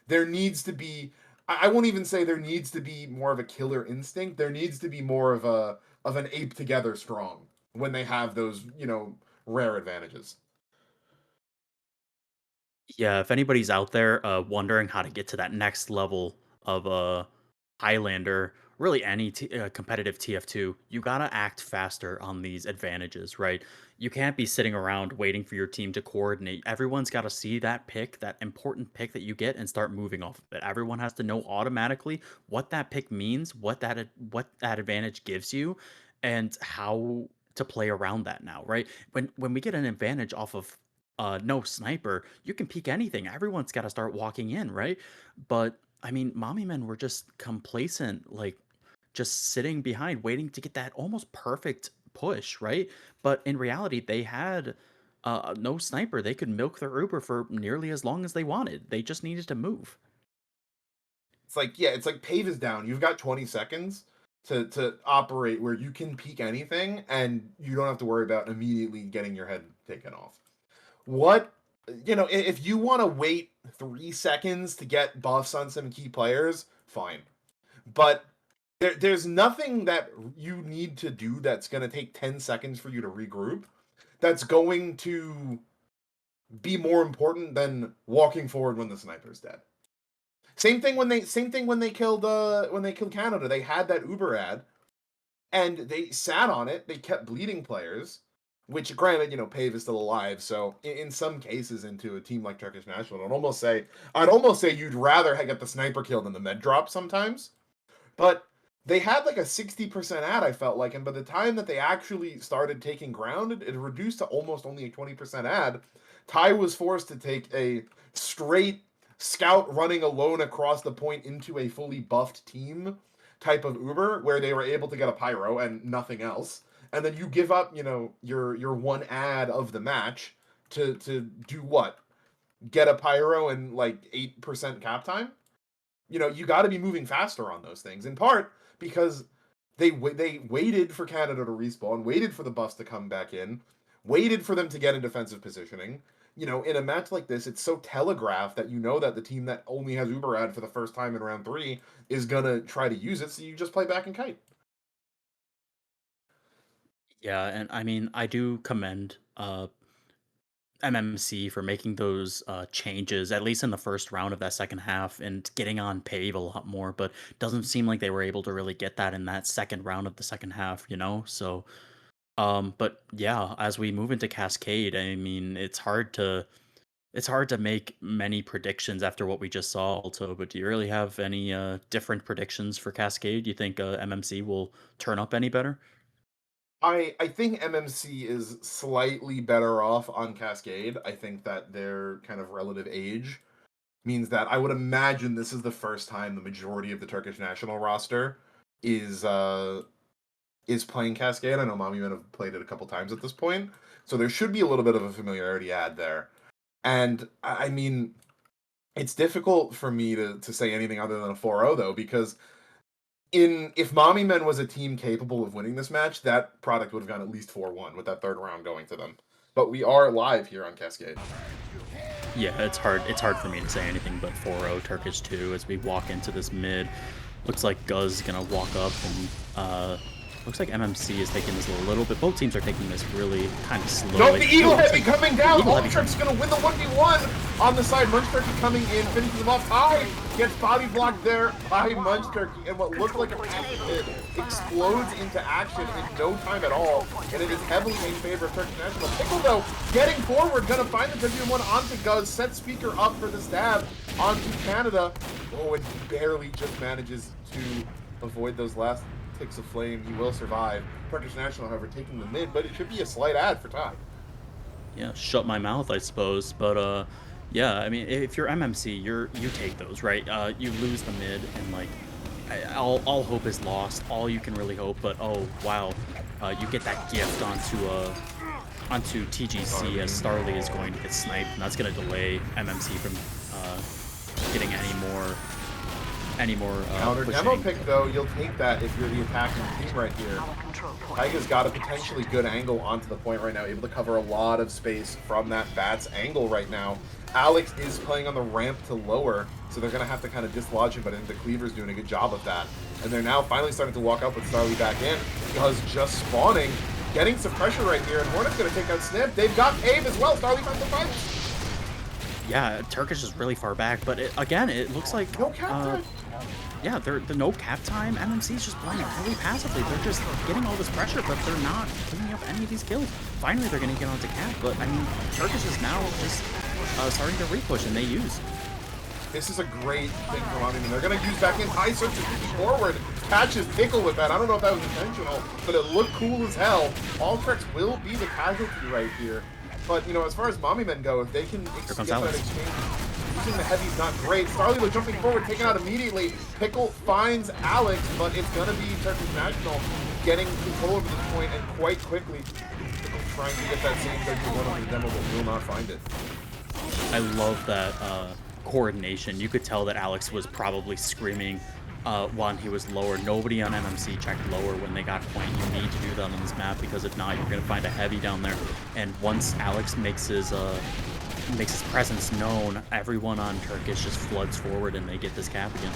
There needs to be, I won't even say there needs to be more of a killer instinct. There needs to be more of an ape together strong when they have those, you know, rare advantages. Yeah, if anybody's out there wondering how to get to that next level of Highlander, really any competitive TF2, you gotta act faster on these advantages, right? You can't be sitting around waiting for your team to coordinate. Everyone's got to see that pick, that important pick that you get, and start moving off of it. Everyone has to know automatically what that pick means, what that advantage gives you, and how to play around that now, right? When we get an advantage off of no sniper, you can peek anything. Everyone's got to start walking in, right? But I mean, mommy men were just complacent, like just sitting behind, waiting to get that almost perfect push, right? But in reality, they had No sniper. They could milk their Uber for nearly as long as they wanted. They just needed to move. It's like, yeah, it's like Pave is down. You've got 20 seconds to operate where you can peek anything and you don't have to worry about immediately getting your head taken off. What, if you want to wait 3 seconds to get buffs on some key players, fine. But there's nothing that you need to do that's going to take 10 seconds for you to regroup that's going to be more important than walking forward when the sniper's dead. Same thing when they killed Canada. They had that Uber ad and they sat on it. They kept bleeding players, which granted, Pave is still alive. So in some cases, into a team like Turkish National, I'd almost say you'd rather get the sniper kill than the med drop sometimes. But they had like a 60% ad, I felt like, and by the time that they actually started taking ground, it reduced to almost only a 20% ad. Ty was forced to take a straight scout running alone across the point into a fully buffed team type of Uber where they were able to get a pyro and nothing else. And then you give up, your one ad of the match to do what? Get a pyro and like 8% cap time? You got to be moving faster on those things, in part because they waited for Canada to respawn, waited for the buffs to come back in, waited for them to get in defensive positioning. In a match like this, it's so telegraphed that that the team that only has Uber ad for the first time in round 3 is gonna try to use it, so you just play back and kite. Yeah, and I mean, I do commend MMC for making those changes, at least in the first round of that second half, and getting on Pave a lot more. But doesn't seem like they were able to really get that in that second round of the second half, So, but yeah, as we move into Cascade, I mean, it's hard to make many predictions after what we just saw, Alto. But do you really have any different predictions for Cascade? Do you think MMC will turn up any better? I think MMC is slightly better off on Cascade. I think that their kind of relative age means that I would imagine this is the first time the majority of the Turkish national roster is playing Cascade. I know Mommy Men have played it a couple times at this point, so there should be a little bit of a familiarity add there. And I mean, it's difficult for me to say anything other than a 4-0 though, because if Mommy Men was a team capable of winning this match, that product would have gone at least 4-1 with that third round going to them. But we are live here on Cascade. Yeah, it's hard. It's hard for me to say anything but 4-0 Turkish 2 as we walk into this mid. Looks like Guz gonna walk up and looks like MMC is taking this a little bit. Both teams are taking this really kind of slowly. Nope, the Eagle Heavy coming down. Ultrick's going to win the 1v1 on the side. Munch Turkey coming in, finishes him off high. Gets body blocked there by Munch Turkey. And what looked like a panic hit explodes into action in no time at all. And it is heavily in favor of Turkish National. Pickle, though, getting forward. Going to find the 2v1 onto Guz. Set Speaker up for the stab onto Canada. Oh, and he barely just manages to avoid those last ticks of flame. He will survive. Turkish National, however, taking the mid, but it should be a slight ad for Ty. Yeah, shut my mouth, I suppose. But yeah, I mean, if you're MMC, you take those, right? You lose the mid, and like, all hope is lost. All you can really hope. But oh wow, you get that gift onto TGC as Starly is going to get sniped, and that's going to delay MMC from getting any more counter demo pick though. You'll take that if you're the attacking team right here. Piika's got a potentially good angle onto the point right now, able to cover a lot of space from that Bat's angle right now. Alex is playing on the ramp to lower, so they're gonna have to kind of dislodge him, but I think the Cleaver's doing a good job of that. And they're now finally starting to walk up with Starly back in. Because just spawning, getting some pressure right here, and Hornet's gonna take out Snip. They've got Pave as well. Starly finds the fight. Yeah, Turkish is really far back, but again, it looks like no cap time. Yeah, the no cap time. MMC is just playing really passively. They're just getting all this pressure, but they're not picking up any of these kills. Finally, they're going to get onto cap, but I mean, Turkish is now just starting to repush, and they use. This is a great thing for Mommy Men. They're going to use back in high search forward. Catches Pickle with that. I don't know if that was intentional, but it looked cool as hell. Ultrick's will be the casualty right here. But, as far as Mommy Men go, if they can get that exchange, using the heavy's not great. Starly was jumping forward, taken out immediately. Pickle finds Alex, but it's going to be Turkish National getting control over this point, and quite quickly. Pickle trying to get that same 31 on the demo, but will not find it. I love that coordination. You could tell that Alex was probably screaming when he was lower. Nobody on MMC checked lower when they got point. You need to do that on this map, because if not, you're going to find a heavy down there. And once Alex makes his presence known, everyone on Turkish just floods forward and they get this cap again.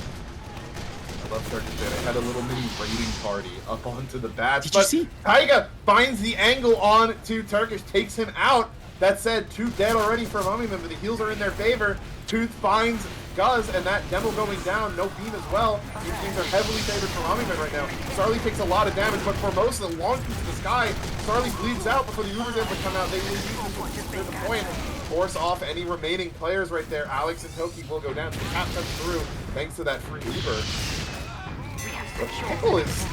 I love Turkish there. They had a little mini raiding party up onto the bats. Did you see? Piika finds the angle on to Turkish, takes him out. That said, Tooth dead already for Mummyman, but the heals are in their favor. Tooth finds Guz, and that demo going down. No beam as well. These teams are heavily favored for Mummyman right now. Starly takes a lot of damage, but for most of the launches to the sky, Starly bleeds out before the Uber's able to come out. They will use this to the point. Force off any remaining players right there. Alex and Toki will go down. So the cap comes through thanks to that free Uber. But Pickle is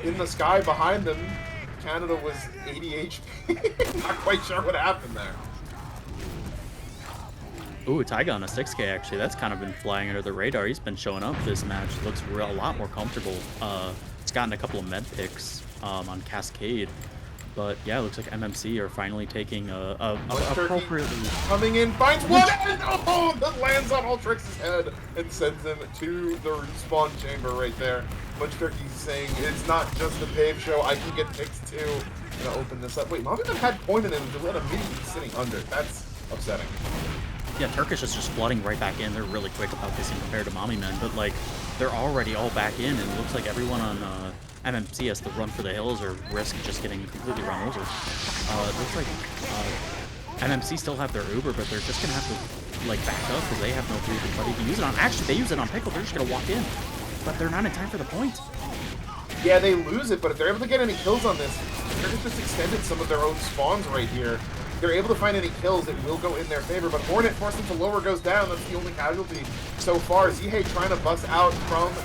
in the sky behind them. Canada was 80 HP. Not quite sure what happened there. Ooh, Taiga on a 6K actually. That's kind of been flying under the radar. He's been showing up this match. Looks a lot more comfortable. He's gotten a couple of med picks on Cascade. But yeah, it looks like MMC are finally taking appropriately. Coming in, finds one, and oh, that lands on Ultrix's head and sends him to the respawn chamber right there. Munch Turkey's saying, it's not just the pave show, I can get picks too. I'm gonna open this up. Wait, Mummyman had pointed him to let a mini be sitting under. That's upsetting. Yeah, Turkish is just flooding right back in. They're really quick about this compared to Mummyman, but like they're already all back in, and it looks like everyone on MMC has to run for the hills or risk just getting completely run over. It looks like MMC still have their Uber, but they're just gonna have to like back up because they have no food to try to use it on. Actually, they use it on Pickle. They're just gonna walk in, but they're not in time for the point. Yeah, they lose it, but if they're able to get any kills on this, they're just extended some of their own spawns right here. If they're able to find any kills, it will go in their favor, but Hornet forced him to lower goes down. That's the only casualty so far. Zihei trying to bust out from the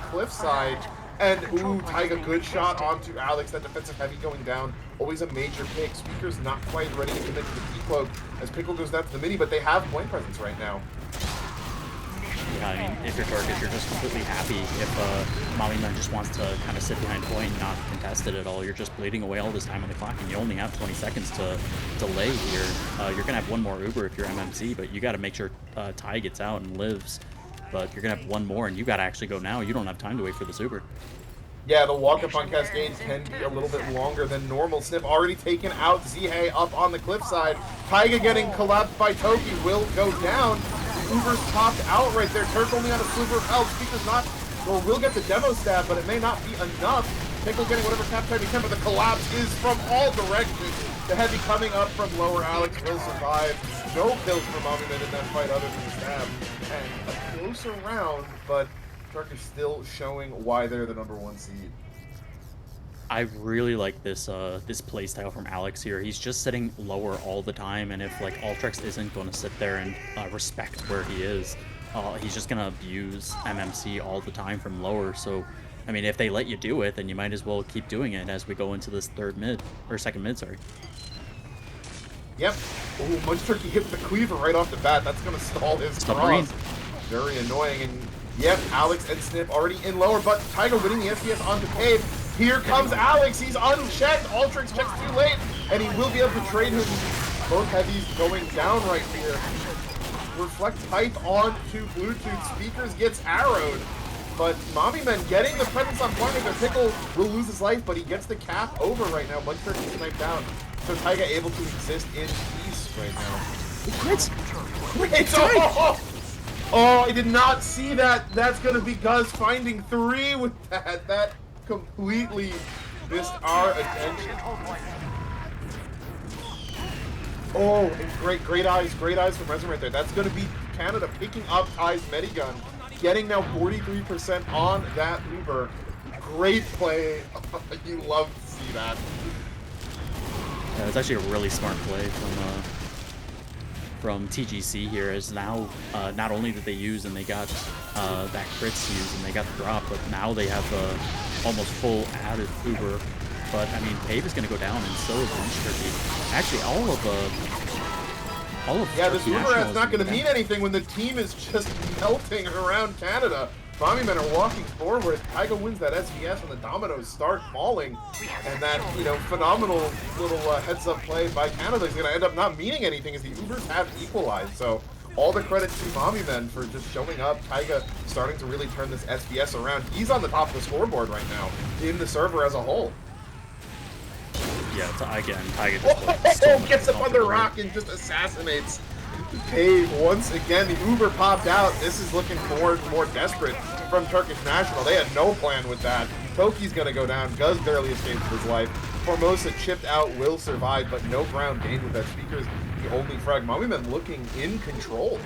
cliffside. And, ooh, Taiga, good shot onto Alex. That defensive heavy going down. Always a major pick. Speaker's not quite ready to commit to the P-Cloak as Pickle goes down to the mini, but they have point presence right now. Yeah, I mean, if you're Turkish, you're just completely happy if Mummyman just wants to kind of sit behind point and not contest it at all. You're just bleeding away all this time on the clock, and you only have 20 seconds to delay here. You're going to have one more Uber if you're MMC, but you got to make sure Ty gets out and lives. But you're going to have one more, and you got to actually go now. You don't have time to wait for this Uber. Yeah, the walk-up on Cascade can be a little bit longer than normal. Snip already taken out. Zihei up on the cliffside. Taiga getting collapsed by Toki will go down. The Uber's popped out right there. Turk only on a sliver of health. Speaker's not, or will get the demo stab, but it may not be enough. Pickle getting whatever cap time he can, but the collapse is from all directions. The heavy coming up from lower. Alex will survive. No kills for Mummyman in that fight other than the stab. And a closer round, but Turk is still showing why they're the #1 seed. I really like this this playstyle from Alex here. He's just sitting lower all the time, and if like Ultrix isn't going to sit there and respect where he is, he's just going to abuse MMC all the time from lower. So, I mean, if they let you do it, then you might as well keep doing it as we go into this second mid, sorry. Yep. Ooh, Munch Turkey hit the cleaver right off the bat. That's going to stall his cross. Very annoying. And yep, Alex and Snip already in lower, but Tiger winning the FPS on the cave. Here comes Alex. He's unchecked. Ultrix checks too late, and he will be able to trade him. Both heavies going down right here. Reflect type on to Bluetooth. Speakers gets arrowed, but Mummyman getting the presence on point. Their Pickle will lose his life, but he gets the cap over right now. Munch Turkey sniped out. So Taiga able to exist in peace right now. Crits! Oh, I did not see that. That's going to be Guz finding 3 with that. That completely missed our attention. Oh, and great eyes from Resin right there. That's going to be Canada picking up Ty's Medigun, getting now 43% on that Uber. Great play. You love to see that. Yeah, it's actually a really smart play from TGC here, as now not only did they use and they got that crits used and they got the drop, but now they have almost full added Uber. But I mean, Pave is going to go down, and so is Munch Turkey. Actually, all of yeah, this Uber is not going to mean anything when the team is just melting around Canada. Mommy Men are walking forward. Taiga wins that SVS and the dominoes start falling. And that, you know, phenomenal little heads-up play by Canada is going to end up not meaning anything as the Ubers have equalized. So all the credit to Mommy Men for just showing up. Taiga starting to really turn this SVS around. He's on the top of the scoreboard right now in the server as a whole. Yeah, again, Taiga just gets up on the rock and just assassinates Pave once again. The Uber popped out. This is looking more desperate from Turkish National. They had no plan with that. Toki's gonna go down. Guz barely escapes with his life. Formosa chipped out, will survive, but no ground gained with that. Speaker's the only frag. Mommy Men looking in control.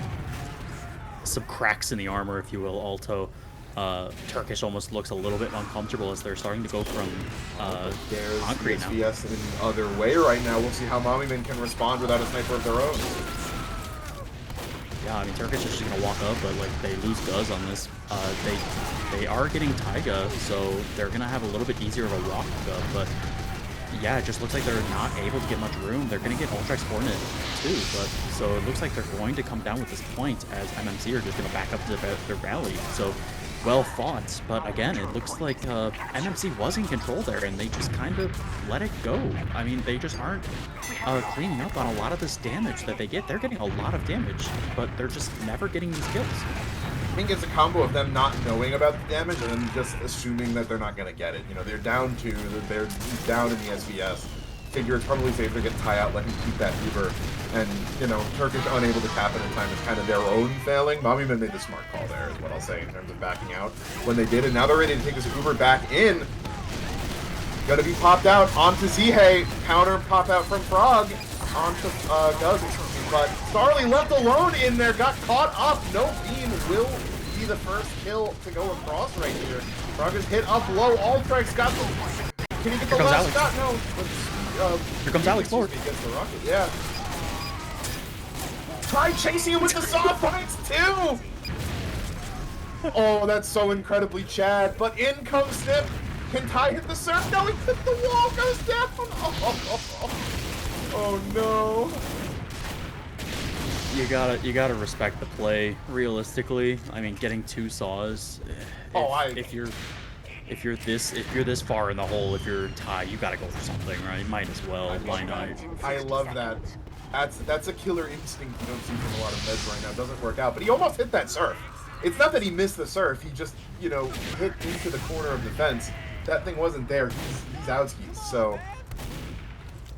Some cracks in the armor, if you will, Alto. Turkish almost looks a little bit uncomfortable as they're starting to go from There's concrete the now. SVS in the other way right now. We'll see how Mommy Men can respond without a sniper of their own. Yeah, I mean, Turkish is just gonna walk up, but like they lose Guz on this. They are getting Taiga, so they're gonna have a little bit easier of a walk up. But yeah, it just looks like they're not able to get much room. They're gonna get Ultrax Hornet too, but so it looks like they're going to come down with this point as MMC are just gonna back up to their rally. So well fought, but again, it looks like MMC was in control there, and they just kind of let it go. I mean, they just aren't cleaning up on a lot of this damage that they get. They're getting a lot of damage, but they're just never getting these kills. I think it's a combo of them not knowing about the damage and then just assuming that they're not going to get it. You know, they're down 2, they're down in the SVS. Figure it's probably safer to get Ty out, let him keep that Uber. And, you know, Turkish unable to cap it in time is kind of their own failing. Mommy Men made the smart call there, is what I'll say, in terms of backing out when they did. And now they're ready to take this Uber back in. Gonna be popped out onto Zihei. Counter pop out from Frog. Onto Guz, but Starly left alone in there, got caught up. No beam will be the first kill to go across right here. Frog is hit up low. Ultrax got the... Can he get the last shot? No. But, here comes Alex forward. He gets the rocket, yeah. Try chasing him with the soft points too! Oh, that's so incredibly Chad. But in comes Snip. Can Ty hit the surf? No, he hit the wall, goes down. Oh no. You gotta respect the play. Realistically, I mean, getting 2 saws. If you're this far in the hole, if you're Ty, you gotta go for something, right? Might as well. Why not? I love that. That's a killer instinct you don't see from a lot of meds right now. It doesn't work out, but he almost hit that surf. It's not that he missed the surf. He just, you know, hit into the corner of the fence. That thing wasn't there. He's outskis. So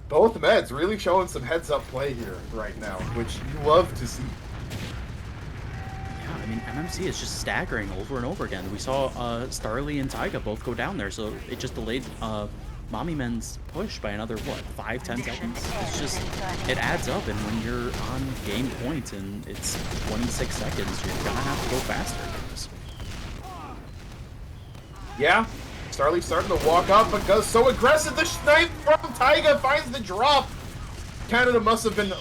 both meds really showing some heads-up play here right now, which you love to see. Yeah, I mean, MMC is just staggering over and over again. We saw Starly and Taiga both go down there, so it just delayed Mommy Men's push by another, what, 5-10 seconds? It's just, it adds up, and when you're on game point and it's 26 seconds, you're gonna have to go faster. Yeah, Starly's starting to walk up, but goes so aggressive. The snipe from Taiga finds the drop. Canada must have been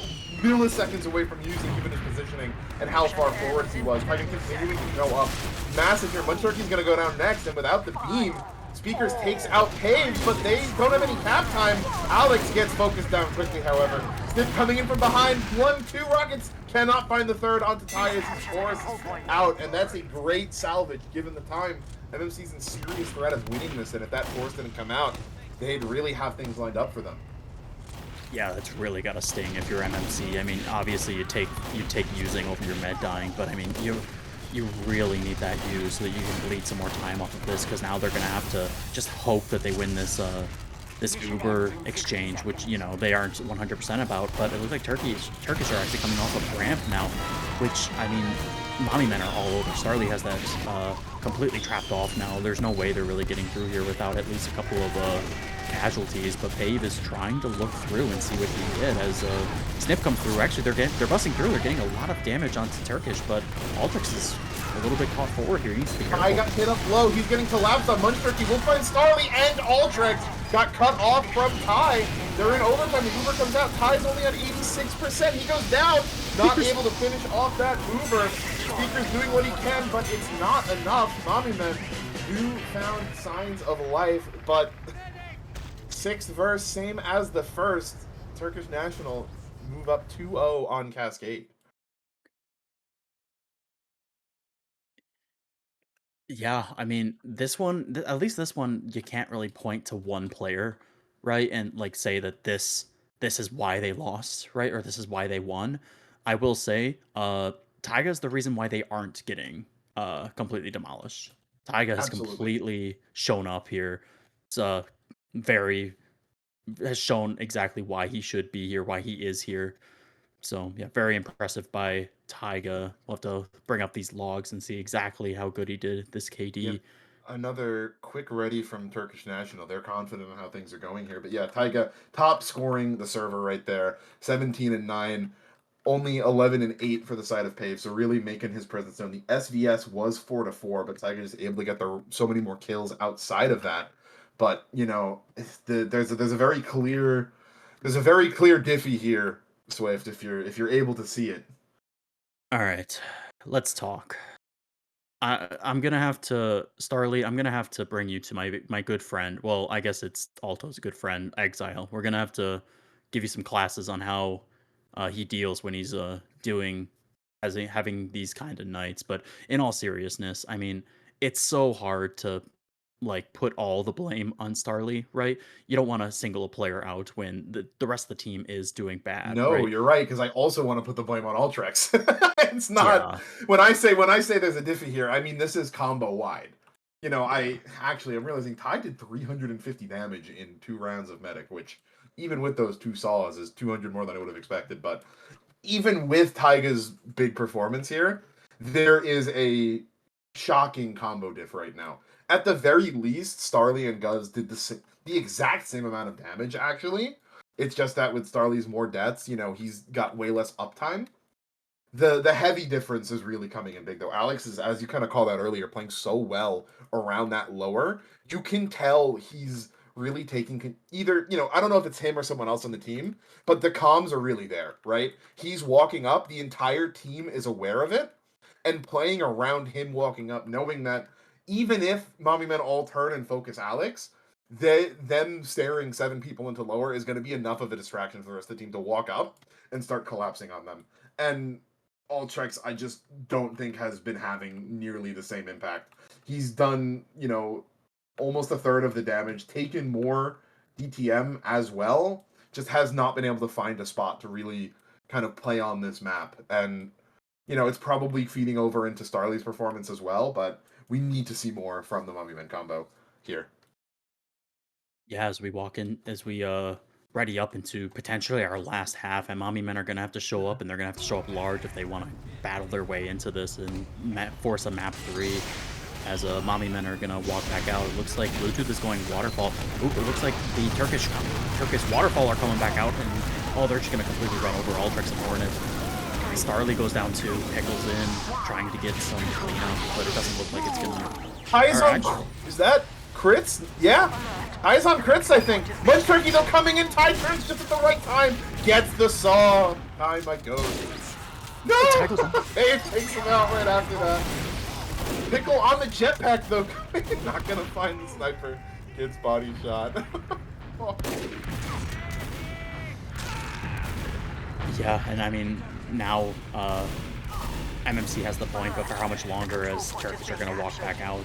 milliseconds away from using even his positioning and how far forward he was. Taiga continuing to go up. Massive here. Munchturkey's going to go down next, and without the beam, Speakers takes out Pave, but they don't have any cap time. Alex gets focused down quickly, however. Snip coming in from behind. 1-2 rockets. Cannot find the third onto Ty as he scores out, and that's a great salvage given the time. MMC's in serious threat of winning this, and if that force didn't come out, they'd really have things lined up for them. Yeah, that's really got to sting if you're MMC. I mean, obviously you take using over your med dying, but I mean, you really need that use so that you can bleed some more time off of this, because now they're gonna have to just hope that they win this this Uber exchange, which, you know, they aren't 100% about, but it looks like Turkish are actually coming off of ramp now, which, I mean, Mommy Men are all over. Starly has that completely trapped off now. There's no way they're really getting through here without at least a couple of casualties, but Pave is trying to look through and see what he can get as Snip comes through. Actually, they're busting through. They're getting a lot of damage onto Turkish, but Ultrix is a little bit caught forward here. He needs to be careful. I got hit up low. He's getting collapsed on Munchturkey. We'll find Starly and Ultrix. Got cut off from Ty. They're in overtime. The Uber comes out. Ty's only at 86%. He goes down. Not able to finish off that Uber. Speaker's doing what he can, but it's not enough. Mommy Men do found signs of life, but 6th verse, same as the first. Turkish National move up 2-0 on Cascade. Yeah, I mean, this one, at least this one, you can't really point to one player, right? And like say that this is why they lost, right? Or this is why they won. I will say, Taiga's the reason why they aren't getting completely demolished. Taiga has Absolutely. completely shown up here. It's very has shown exactly why he should be here, why he is here. So yeah, very impressive by Taiga. We'll have to bring up these logs and see exactly how good he did this Yep. KD. Another quick ready from Turkish National. They're confident in how things are going here. But yeah, Taiga top scoring the server right there. 17 and 9. Only 11 and 8 for the side of Pave, so really making his presence known. The SVS was 4 to 4, but Tiger is able to get so many more kills outside of that. But you know, there's a very clear diffy here, Swift. If you're able to see it. All right, let's talk. I'm gonna have to Starly. I'm gonna have to bring you to my good friend. Well, I guess it's Alto's good friend, Exile. We're gonna have to give you some classes on how he deals when he's doing having these kind of nights. But in all seriousness, I mean, it's so hard to like put all the blame on Starly, right? You don't want to single a player out when the rest of the team is doing bad, No, right? you're right, because I also want to put the blame on Ultrex. It's not Yeah, when I say there's a diffy here, I mean this is combo wide. yeah. I'm realizing Ty did 350 damage in 2 rounds of medic, which even with those 2 saws is 200 more than I would have expected. But even with Taiga's big performance here, there is a shocking combo diff right now. At the very least, Starly and Guz did the exact same amount of damage, actually. It's just that with Starly's more deaths, he's got way less uptime. The heavy difference is really coming in big, though. Alex is, as you kind of called out earlier, playing so well around that lower. You can tell he's really taking either, I don't know if it's him or someone else on the team, but the comms are really there, right? He's walking up, the entire team is aware of it, and playing around him walking up, knowing that even if Mommy Men all turn and focus Alex, them staring 7 people into lower is going to be enough of a distraction for the rest of the team to walk up and start collapsing on them. And Ultrex, I just don't think has been having nearly the same impact. He's done, almost a third of the damage, taken more DTM as well, just has not been able to find a spot to really kind of play on this map. And, it's probably feeding over into Starly's performance as well, but we need to see more from the Mummy Men combo here. Yeah, as we walk in, as we ready up into potentially our last half, and Mommy Men are gonna have to show up, and they're gonna have to show up large if they want to battle their way into this and force a map 3. As Mommy Men are gonna walk back out, it looks like Bluetooth is going waterfall. Ooh, it looks like the Turkish waterfall are coming back out, and oh, they're just gonna completely run over Ultrex and Hornet. Starly goes down too, Pickles in, trying to get some cleanup, but it doesn't look like it's gonna. Eyes Or on. actually, Is that crits? Yeah. Eyes on crits, I think. Munch Turkey, though, coming in. Ty turns just at the right time. Gets the saw. Time I go. No! Hey, takes him out right after that. Pickle on the jetpack, though. Not gonna find the sniper. Gets body shot. yeah, and I mean, now MMC has the point, but for how much longer as Turkish are going to walk back out?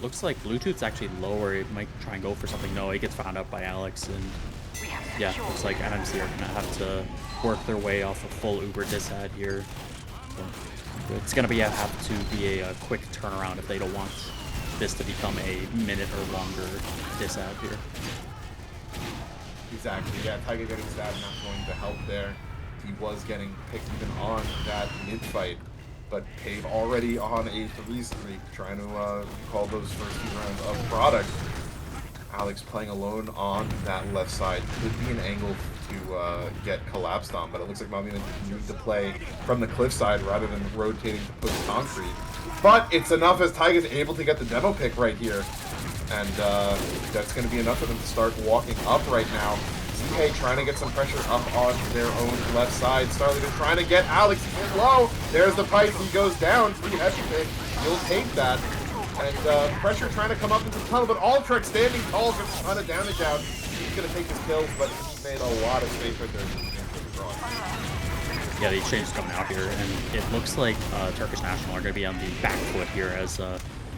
Looks like Bluetooth's actually lower. It might try and go for something. No, he gets found out by Alex, and yeah, looks like MMC are going to have to work their way off a full Uber disad here. So it's going to have to be a quick turnaround if they don't want this to become a minute or longer disad here. Exactly, yeah, Tiger getting stabbed not going to help there. He was getting picked even on that mid-fight, but Pave already on a 3 streak, trying to call those first 2 rounds of product. Alex playing alone on that left side. Could be an angle to get collapsed on, but it looks like Mommy continues to play from the cliff side rather than rotating to push concrete. But it's enough as Tiger's able to get the demo pick right here. And that's going to be enough for them to start walking up right now. ZK trying to get some pressure up on their own left side. Starleader trying to get Alex in low. There's the pipe. He goes down. Pretty heavy pick. He'll take that. And pressure trying to come up into the tunnel, but Ultrex standing tall, gets a ton of damage out. He's going to take his kills, but he made a lot of space right there. Yeah, the exchange is coming out here, and it looks like Turkish National are going to be on the back foot here as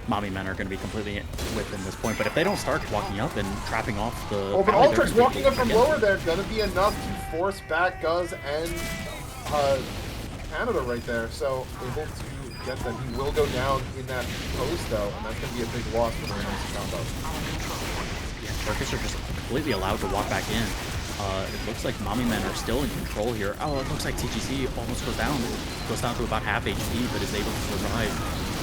Mommy Men are going to be completely within this point. But if they don't start walking up and trapping off the... Oh, but Ultrix walking up from lower there gonna be enough to force back Guz and Canada right there. So able to get them. He will go down in that post though, and that's gonna be a big loss for the Rams combo. Yeah, Turkish are just completely allowed to walk back in. It looks like Mommy Men are still in control here. Oh, it looks like TGC almost goes down. Goes down to about half HP, but is able to survive.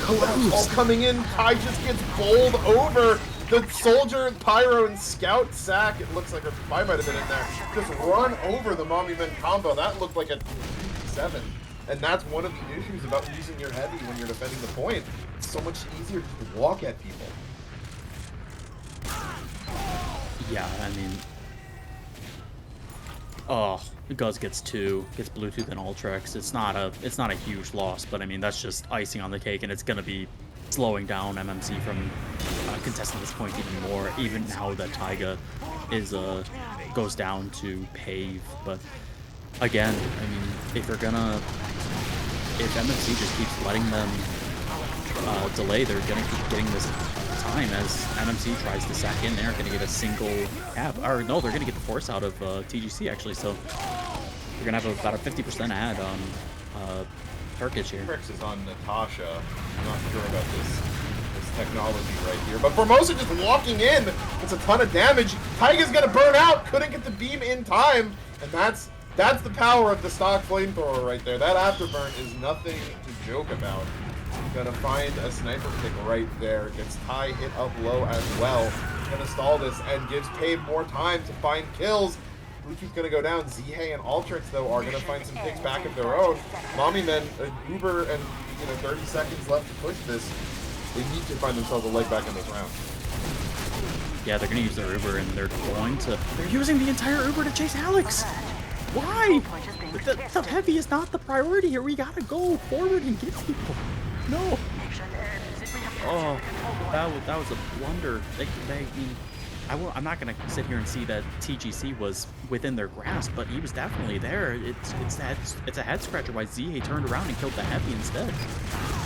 Collapse all coming in. Kai just gets bowled over. The Soldier, Pyro, and Scout sack, it looks like a Pi might have been in there, just run over the Mommy Men combo. That looked like a 7. And that's one of the issues about using your heavy when you're defending the point. It's so much easier to walk at people. Yeah, I mean... Oh, Guz gets 2, gets Bluetooth and Ultrex. It's not a huge loss, but I mean that's just icing on the cake, and it's gonna be slowing down MMC from contesting this point even more. Even now that Taiga is goes down to Pave, but again, I mean if MMC just keeps letting them delay, they're gonna keep getting this time as MMC tries to sack in. They're gonna get a single ab, or no, they're gonna get the force out of TGC actually. So you're gonna have about a 50% ad on Turkish here. Trix is on Natasha. I'm not sure about this technology right here, but Formosa just walking in. It's a ton of damage. Taiga's gonna burn out. Couldn't get the beam in time, and that's the power of the stock flamethrower right there. That afterburn is nothing to joke about. Gonna find a sniper pick right there. Gets Ty hit up low as well. Gonna stall this and gives Pave more time to find kills. Bluetooth's gonna go down. Zhe and Ultrix though are gonna find some picks back of their own. Mommy Men, Uber, and 30 seconds left to push this. They need to find themselves a leg back in this round. Yeah, they're gonna use their Uber, and they're using the entire Uber to chase Alex. Why? The heavy is not the priority here. We gotta go forward and get people. No. Oh, that was a blunder. I'm not gonna sit here and see that TGC was within their grasp, but he was definitely there. It's a head scratcher why Zhe turned around and killed the heavy instead.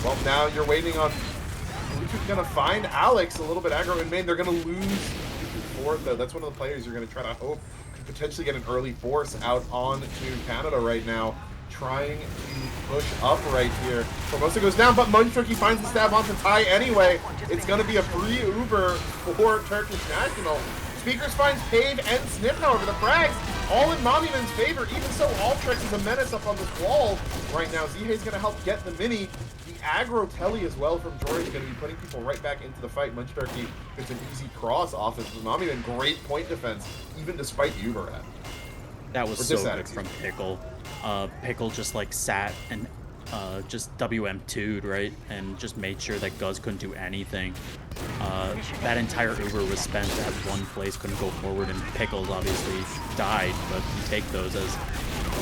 Well, now you're waiting on Bluetooth. Gonna find Alex a little bit aggro in main. They're gonna lose Bluetooth forward though. That's one of the players you're gonna try to hope could potentially get an early force out on to Canada right now. Trying to push up right here. Formosa goes down, but Munchturkey finds the stab onto Ty anyway. It's going to be a free Uber for Turkish National. Speakers finds Pave and Snip, however. The frags all in Mommy Men's favor. Even so, Ultrix is a menace up on this wall right now. Zhe's going to help get the mini. The aggro telly as well from Jory is going to be putting people right back into the fight. Munchturkey gets an easy cross off of Mommy Men. Great point defense, even despite the Uber ad. That was so good from Pickle. Pickle just like sat and just WM2'd, right? And just made sure that Guz couldn't do anything. That entire Uber was spent at one place, couldn't go forward, and Pickles obviously died, but you take those as...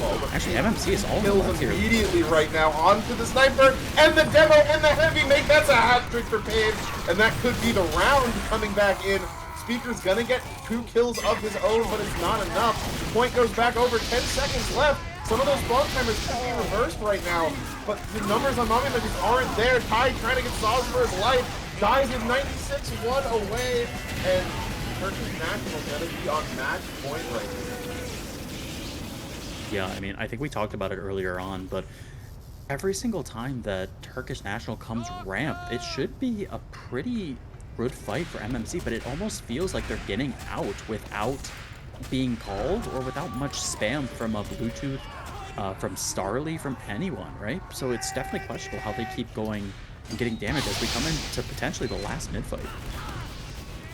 Well, actually, MMC is all kills immediately right now onto the sniper, and the demo and the heavy make that's a hat trick for Pave, and that could be the round coming back in. Speaker's gonna get 2 kills of his own, but it's not enough. Point goes back over, 10 seconds left. Some of those spawn timers could be reversed right now, but the numbers on Mommy Men just aren't there. Ty trying to get Sauce for his life, dies with 96, 1 away, and Turkish National gonna be on match point right here. Yeah, I mean, I think we talked about it earlier on, but every single time that Turkish National comes ramp, it should be a pretty good fight for MMC, but it almost feels like they're getting out without being called or without much spam from a Bluetooth, from Starly, from anyone, right? So it's definitely questionable how they keep going and getting damage as we come into potentially the last mid-fight. Is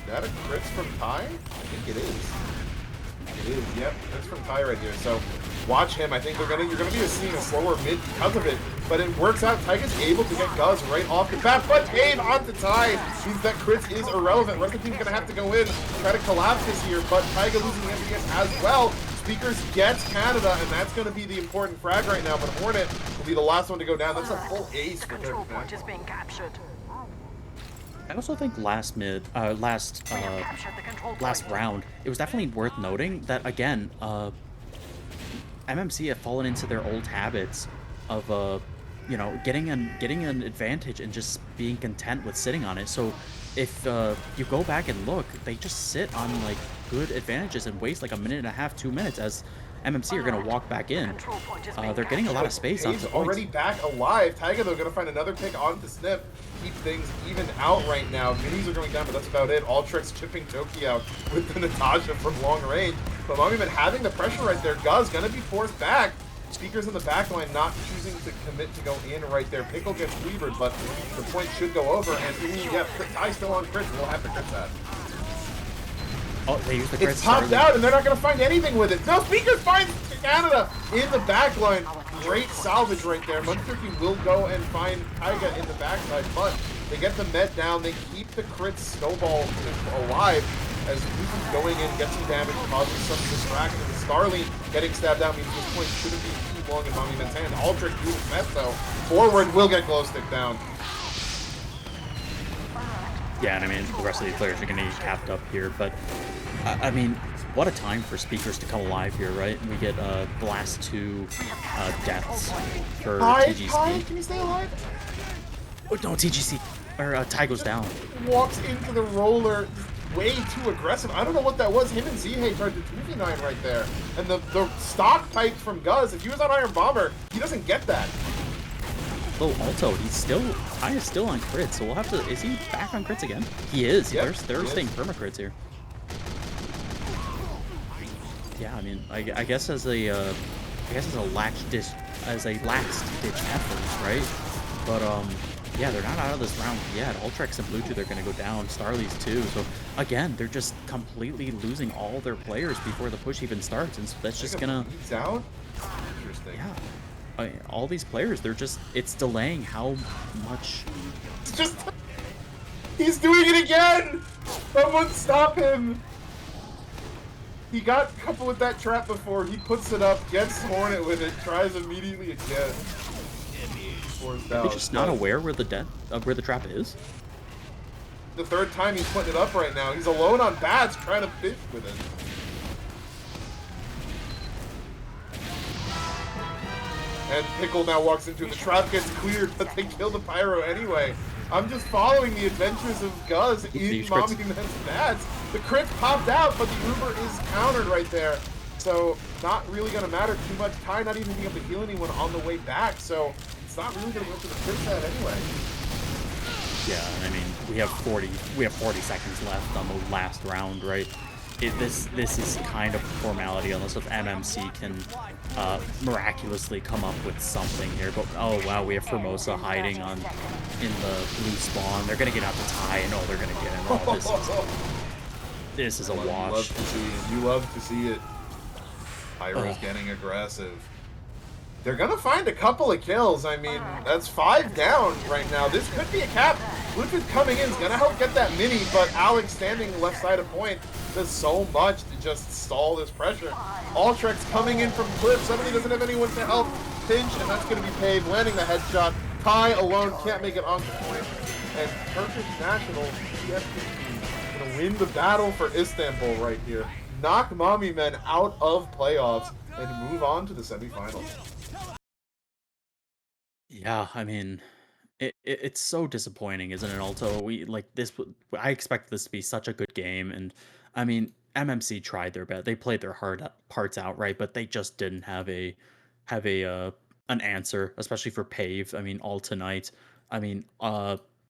that a crit from Ty? I think it is. It is, yep. That's from Ty right here. So watch him. I think you're gonna be seeing a slower mid because of it. But it works out. Taiga's able to get Guz right off the bat. But Pave onto Ty means that crits is irrelevant. Rest of the team's gonna have to go in, try to collapse this here. But Taiga losing the MPS as well. Speakers gets Canada, and that's gonna be the important frag right now. But Hornet will be the last one to go down. That's a full ace for Control point is being captured. I also think last round, it was definitely worth noting that, again, MMC have fallen into their old habits of you know, getting an advantage and just being content with sitting on it. So if you go back and look, they just sit on like good advantages and waste like a minute and a half, 2 minutes as MMC are gonna walk back in. They're getting a lot of space Cave's onto points. already back alive. Taiga, though, going to find another pick on the snip. Keep things even out right now. Minis are going down, but that's about it. Ultrix chipping Toki out with the Natasha from long range. But Mommyman having the pressure right there. Guz going to be forced back. Speakers in the back line not choosing to commit to go in right there. Pickle gets levered, but the point should go over. And yeah, Ty still on crits. We'll have to crit that. Oh, they use the crits. It's popped out, and they're not going to find anything with it. No, Speakers finds Canada in the back line. Great salvage right there. Munturkey will go and find Taiga in the backside, but they get the med down. They keep the crit snowball alive as Luton's going in, gets some damage, causes some distraction. And Starly getting stabbed out means this point shouldn't be too long in Mommyman's hand. Aldrich doing his mess, though. Forward will get glow stick down. Yeah, and I mean, the rest of these players are going to get capped up here, but I mean, what a time for Speakers to come alive here, right? And we get the last two deaths for TGC. Ty, can you stay alive? Oh, no, TGC, or Ty goes down. Walks into the roller, way too aggressive. I don't know what that was. Him and Zhe tried to 2v9 right there. And the stock pipe from Guz, if he was on Iron Bomber, he doesn't get that. Oh, Alto, Ty is still on crits, so we'll have to, is he back on crits again? He is, yep, they're staying perma-crits here. Yeah, I mean, I guess as a last ditch effort, right? But yeah, they're not out of this round yet. Ultrex and Bluetooth are gonna go down, Starly's too. So again, they're just completely losing all their players before the push even starts, and so that's just gonna. He's out. Interesting. Yeah. All these players, it's delaying how much. It's just, he's doing it again! Someone stop him! He got coupled with that trap before, he puts it up, gets Hornet with it, tries immediately again. Are they just not aware where the trap is? The third time he's putting it up right now. He's alone on bats trying to fish with it. And Pickle now walks into it. The trap gets cleared, but they kill the Pyro anyway. I'm just following the adventures of Guz in Mommyman's bats. The crit popped out, but the Uber is countered right there. So, not really going to matter too much. Ty not even being able to heal anyone on the way back, so it's not really going to go to the crit set anyway. Yeah, I mean, we have 40 seconds left on the last round, right? This is kind of a formality unless if MMC can miraculously come up with something here. But oh wow, we have Formosa hiding in the blue spawn. They're gonna get out the tie, and oh, they're gonna get him. Oh, this is a wash. You love to see it. Pyro's getting aggressive. They're gonna find a couple of kills. I mean, that's 5 down right now. This could be a cap. Bluetooth coming in is gonna help get that mini, but Alex standing left side of point does so much to just stall this pressure. Ultrex coming in from cliff. Somebody doesn't have anyone to help. Pinch, and that's gonna be Pave, landing the headshot. Ty alone can't make it onto point. And Turkish National TF2 gonna win the battle for Istanbul right here. Knock Mommyman out of playoffs and move on to the semifinals. Yeah, I mean, it's so disappointing, isn't it, Alto? I expected this to be such a good game, and I mean, MMC tried their best. They played their parts out, right? But they just didn't have an answer, especially for Pave. I mean, all tonight. I mean,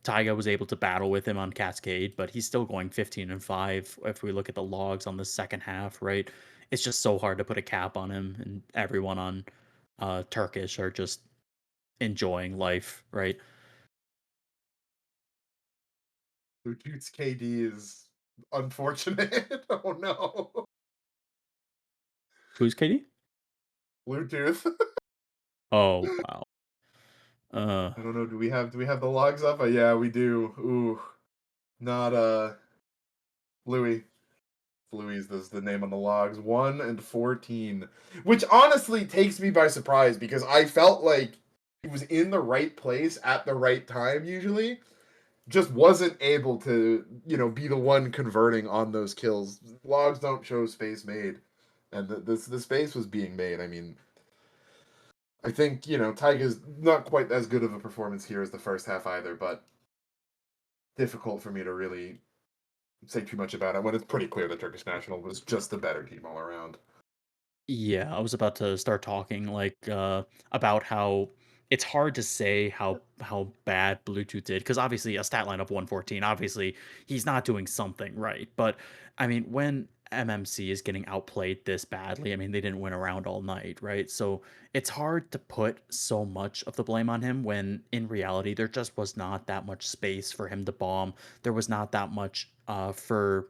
Taiga was able to battle with him on Cascade, but he's still going 15-5 if we look at the logs on the second half, right? It's just so hard to put a cap on him, and everyone on Turkish are just enjoying life, right? Bluetooth's KD is unfortunate. Oh no. Who's KD? Bluetooth. Oh wow. I don't know. Do we have the logs up? Yeah, we do. Ooh, not Bluey. Bluey's the name on the logs. 1 and 14, which honestly takes me by surprise because I felt like he was in the right place at the right time. Usually, just wasn't able to be the one converting on those kills. Logs don't show space made, and the space was being made. I mean, I think, Taiga's not quite as good of a performance here as the first half either, but difficult for me to really say too much about it when it's pretty clear the Turkish national was just the better team all around. Yeah, I was about to start talking about how it's hard to say how bad Bluetooth did because obviously a stat line of 114, obviously he's not doing something right. But I mean, when MMC is getting outplayed this badly, I mean they didn't win around all night, right? So it's hard to put so much of the blame on him when in reality there just was not that much space for him to bomb. There was not that much for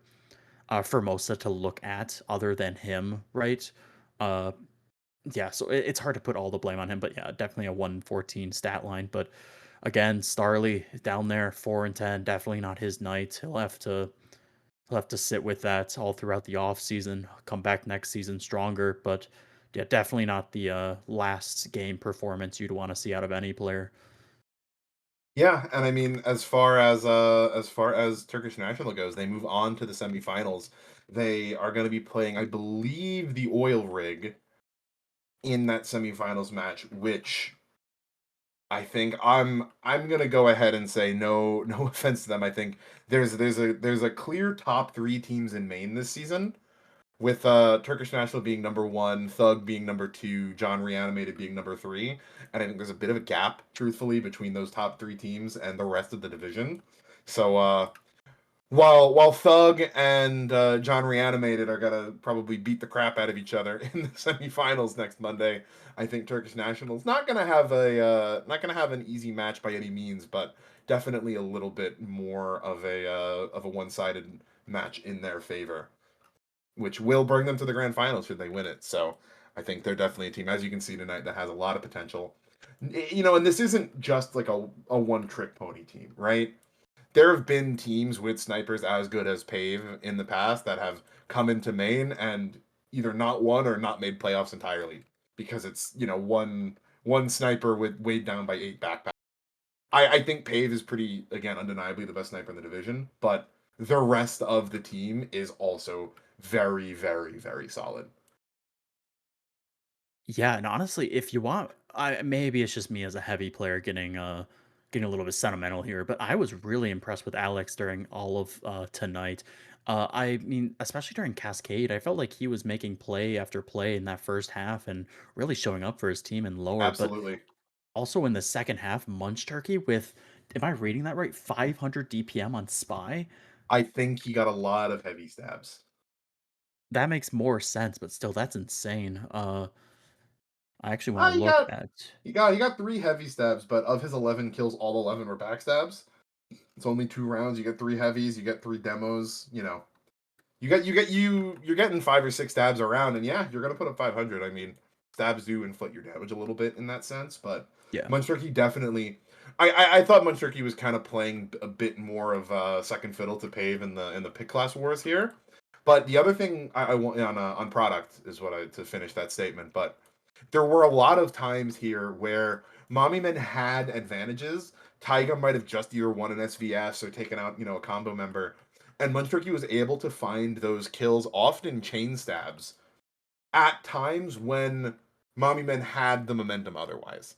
Mosa to look at other than him, right? Uh, yeah, so it's hard to put all the blame on him, but yeah, definitely a 114 stat line. But again, Starly down there, 4-10, definitely not his night. He'll have to sit with that all throughout the off season. Come back next season stronger, but yeah, definitely not the last game performance you'd want to see out of any player. Yeah, and I mean, as far as Turkish national goes, they move on to the semifinals. They are going to be playing, I believe, the Oil Rig in that semifinals match, which I think I'm gonna go ahead and say no offense to them. I think there's a clear top three teams in Maine this season, with Turkish National being number one, Thug being number two, John Reanimated being number three, and I think there's a bit of a gap, truthfully, between those top three teams and the rest of the division. So while Thug and John Reanimated are gonna probably beat the crap out of each other in the semifinals next Monday, I think Turkish National's not gonna have an easy match by any means, but definitely a little bit more of a one-sided match in their favor, which will bring them to the grand finals should they win it. So I think they're definitely a team, as you can see tonight, that has a lot of potential. And this isn't just like a one-trick pony team, right? There have been teams with snipers as good as Pave in the past that have come into Maine and either not won or not made playoffs entirely because it's one sniper with weighed down by 8 backpacks. I think Pave is pretty, again, undeniably the best sniper in the division, but the rest of the team is also very, very, very solid. Yeah, and honestly, if you want, I maybe it's just me as a heavy player getting a little bit sentimental here, but I was really impressed with Alex during all of tonight. I mean, especially during Cascade, I felt like he was making play after play in that first half and really showing up for his team in lower. But Absolutely. also in the second half, Munch Turkey with, am I reading that right? 500 DPM on Spy. I think he got a lot of heavy stabs. That makes more sense, but still, that's insane. I actually want Ah, to look at. he got 3 heavy stabs, but of his 11 kills, all 11 were backstabs. It's only 2 rounds. You get 3 heavies. You get 3 demos. You're getting 5 or 6 stabs around, and yeah, you're gonna put up 500. I mean, stabs do inflate your damage a little bit in that sense, but Yeah. Munchurkey definitely. I thought Munchurkey was kind of playing a bit more of second fiddle to Pave in the pick class wars here. But the other thing I want on product is what I to finish that statement. But there were a lot of times here where Mommy Men had advantages. Taiga might have just either won an SVS or taken out, a combo member. And Munchturkey was able to find those kills, often chain stabs, at times when Mommy Men had the momentum otherwise.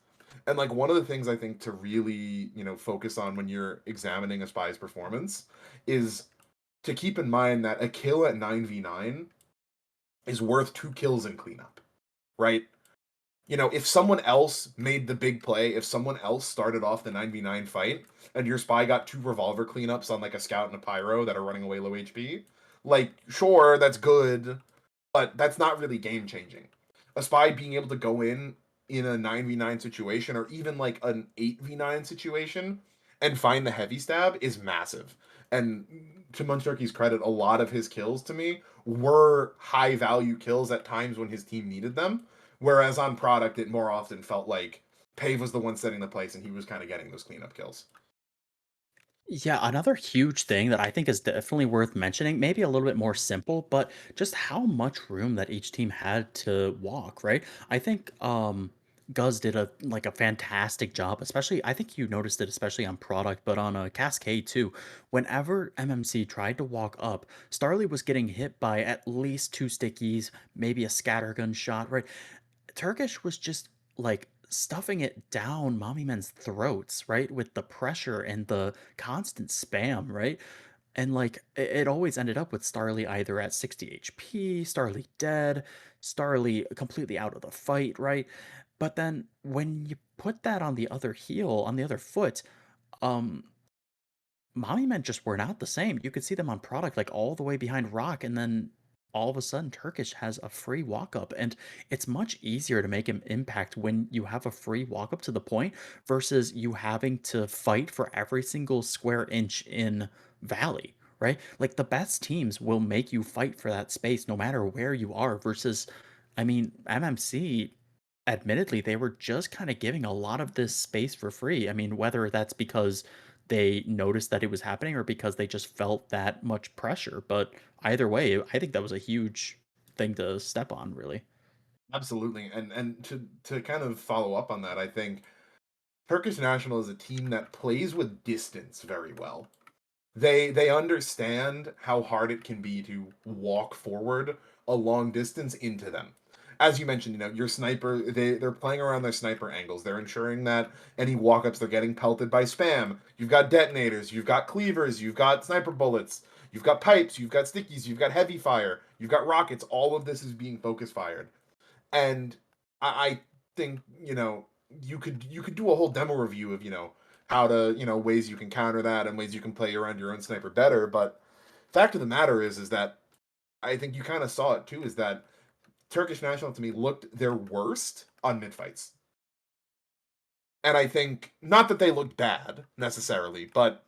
And like one of the things I think to really, focus on when you're examining a spy's performance is to keep in mind that a kill at 9v9 is worth 2 kills in cleanup, right? If someone else made the big play, if someone else started off the 9v9 fight, and your spy got 2 revolver cleanups on like a scout and a pyro that are running away low HP, like, sure, that's good, but that's not really game changing. A spy being able to go in a 9v9 situation or even like an 8v9 situation and find the heavy stab is massive. And to Munchturkey's credit, a lot of his kills to me were high value kills at times when his team needed them. Whereas on product, it more often felt like Pave was the one setting the place and he was kind of getting those cleanup kills. Yeah, another huge thing that I think is definitely worth mentioning, maybe a little bit more simple, but just how much room that each team had to walk, right? I think Guz did a fantastic job, especially I think you noticed it especially on product, but on a Cascade too. Whenever MMC tried to walk up, Starly was getting hit by at least two stickies, maybe a scattergun shot, right? Turkish was just like stuffing it down mommy men's throats, right? With the pressure and the constant spam, right? And like it always ended up with Starly either at 60 HP, Starly dead, Starly completely out of the fight, right? But then when you put that on the other heel, on the other foot, um mommy men just were not the same. You could see them on product like all the way behind Rock, and then all of a sudden Turkish has a free walk up, and it's much easier to make him impact when you have a free walk up to the point versus you having to fight for every single square inch in Valley, right? Like the best teams will make you fight for that space no matter where you are versus I mean, MMC admittedly they were just kind of giving a lot of this space for free. I mean, whether that's because they noticed that it was happening or because they just felt that much pressure. But either way, I think that was a huge thing to step on, really. Absolutely. And to kind of follow up on that, I think Turkish National is a team that plays with distance very well. They understand how hard it can be to walk forward a long distance into them. As you mentioned, your sniper, they're playing around their sniper angles. They're ensuring that any walk-ups they're getting pelted by spam. You've got detonators, you've got cleavers, you've got sniper bullets, you've got pipes, you've got stickies, you've got heavy fire, you've got rockets. All of this is being focus fired. And I think, you could do a whole demo review of, how to, ways you can counter that and ways you can play around your own sniper better. But fact of the matter is that I think you kind of saw it too, is that Turkish National to me looked their worst on mid fights. And I think not that they looked bad necessarily, but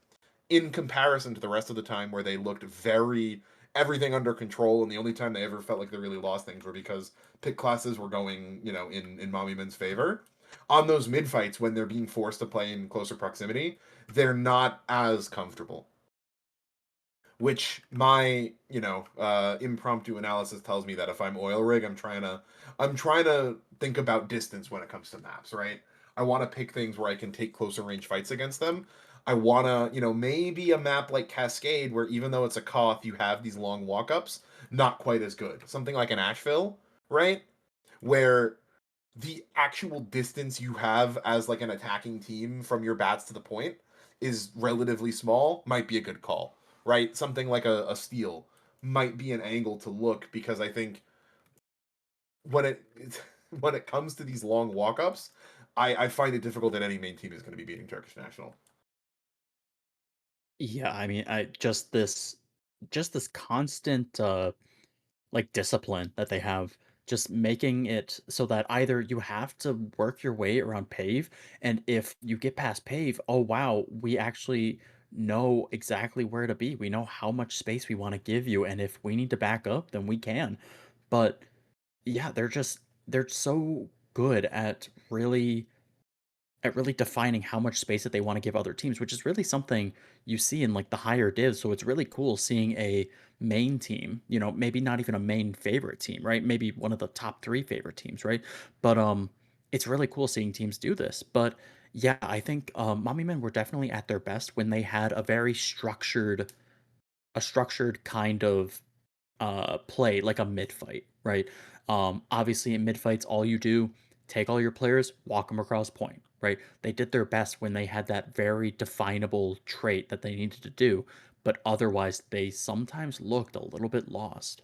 in comparison to the rest of the time where they looked very everything under control, and the only time they ever felt like they really lost things were because pick classes were going, in Mommy Min's favor. On those mid fights, when they're being forced to play in closer proximity, they're not as comfortable. Which my, impromptu analysis tells me that if I'm oil rig, I'm trying to think about distance when it comes to maps, right? I want to pick things where I can take closer range fights against them. I want to, maybe a map like Cascade, where even though it's a Koth, you have these long walk-ups, not quite as good. Something like an Asheville, right? Where the actual distance you have as like an attacking team from your bats to the point is relatively small, might be a good call, right? Something like a steal might be an angle to look, because I think when it when it comes to these long walk-ups, I find it difficult that any main team is going to be beating Turkish National. Yeah, I mean, I just this constant like discipline that they have, just making it so that either you have to work your way around pave, and if you get past pave, oh wow, we actually know exactly where to be. We know how much space we want to give you, and if we need to back up, then we can. But yeah, they're so good at really defining how much space that they want to give other teams, which is really something you see in like the higher divs. So it's really cool seeing a main team, maybe not even a main favorite team, right? Maybe one of the top 3 favorite teams, right? But it's really cool seeing teams do this. But yeah, I think Mommy Men were definitely at their best when they had a structured kind of play like a mid fight, right? Obviously in mid fights, all you do, take all your players, walk them across point, right? They did their best when they had that very definable trait that they needed to do, but otherwise they sometimes looked a little bit lost.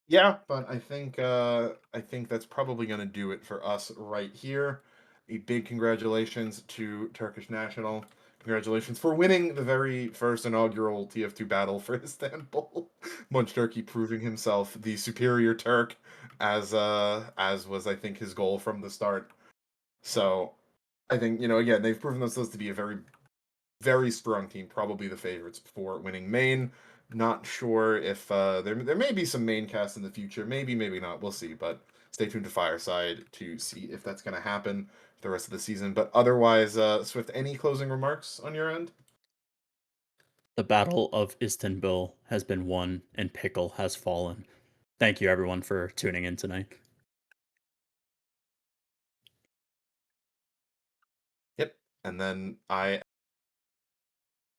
Yeah, but I think that's probably going to do it for us right here. A big congratulations to Turkish National. Congratulations for winning the very first inaugural TF2 battle for Istanbul. Munch Turkey proving himself the superior Turk, as was, I think, his goal from the start. So I think, again, they've proven themselves to be a very very strong team, probably the favorites for winning main. Not sure if there may be some main cast in the future, maybe not. We'll see, but stay tuned to Fireside to see if that's going to happen the rest of the season. But otherwise, Swift, any closing remarks on your end? The Battle of Istanbul has been won and Pickle has fallen. Thank you everyone for tuning in tonight. Yep. And then I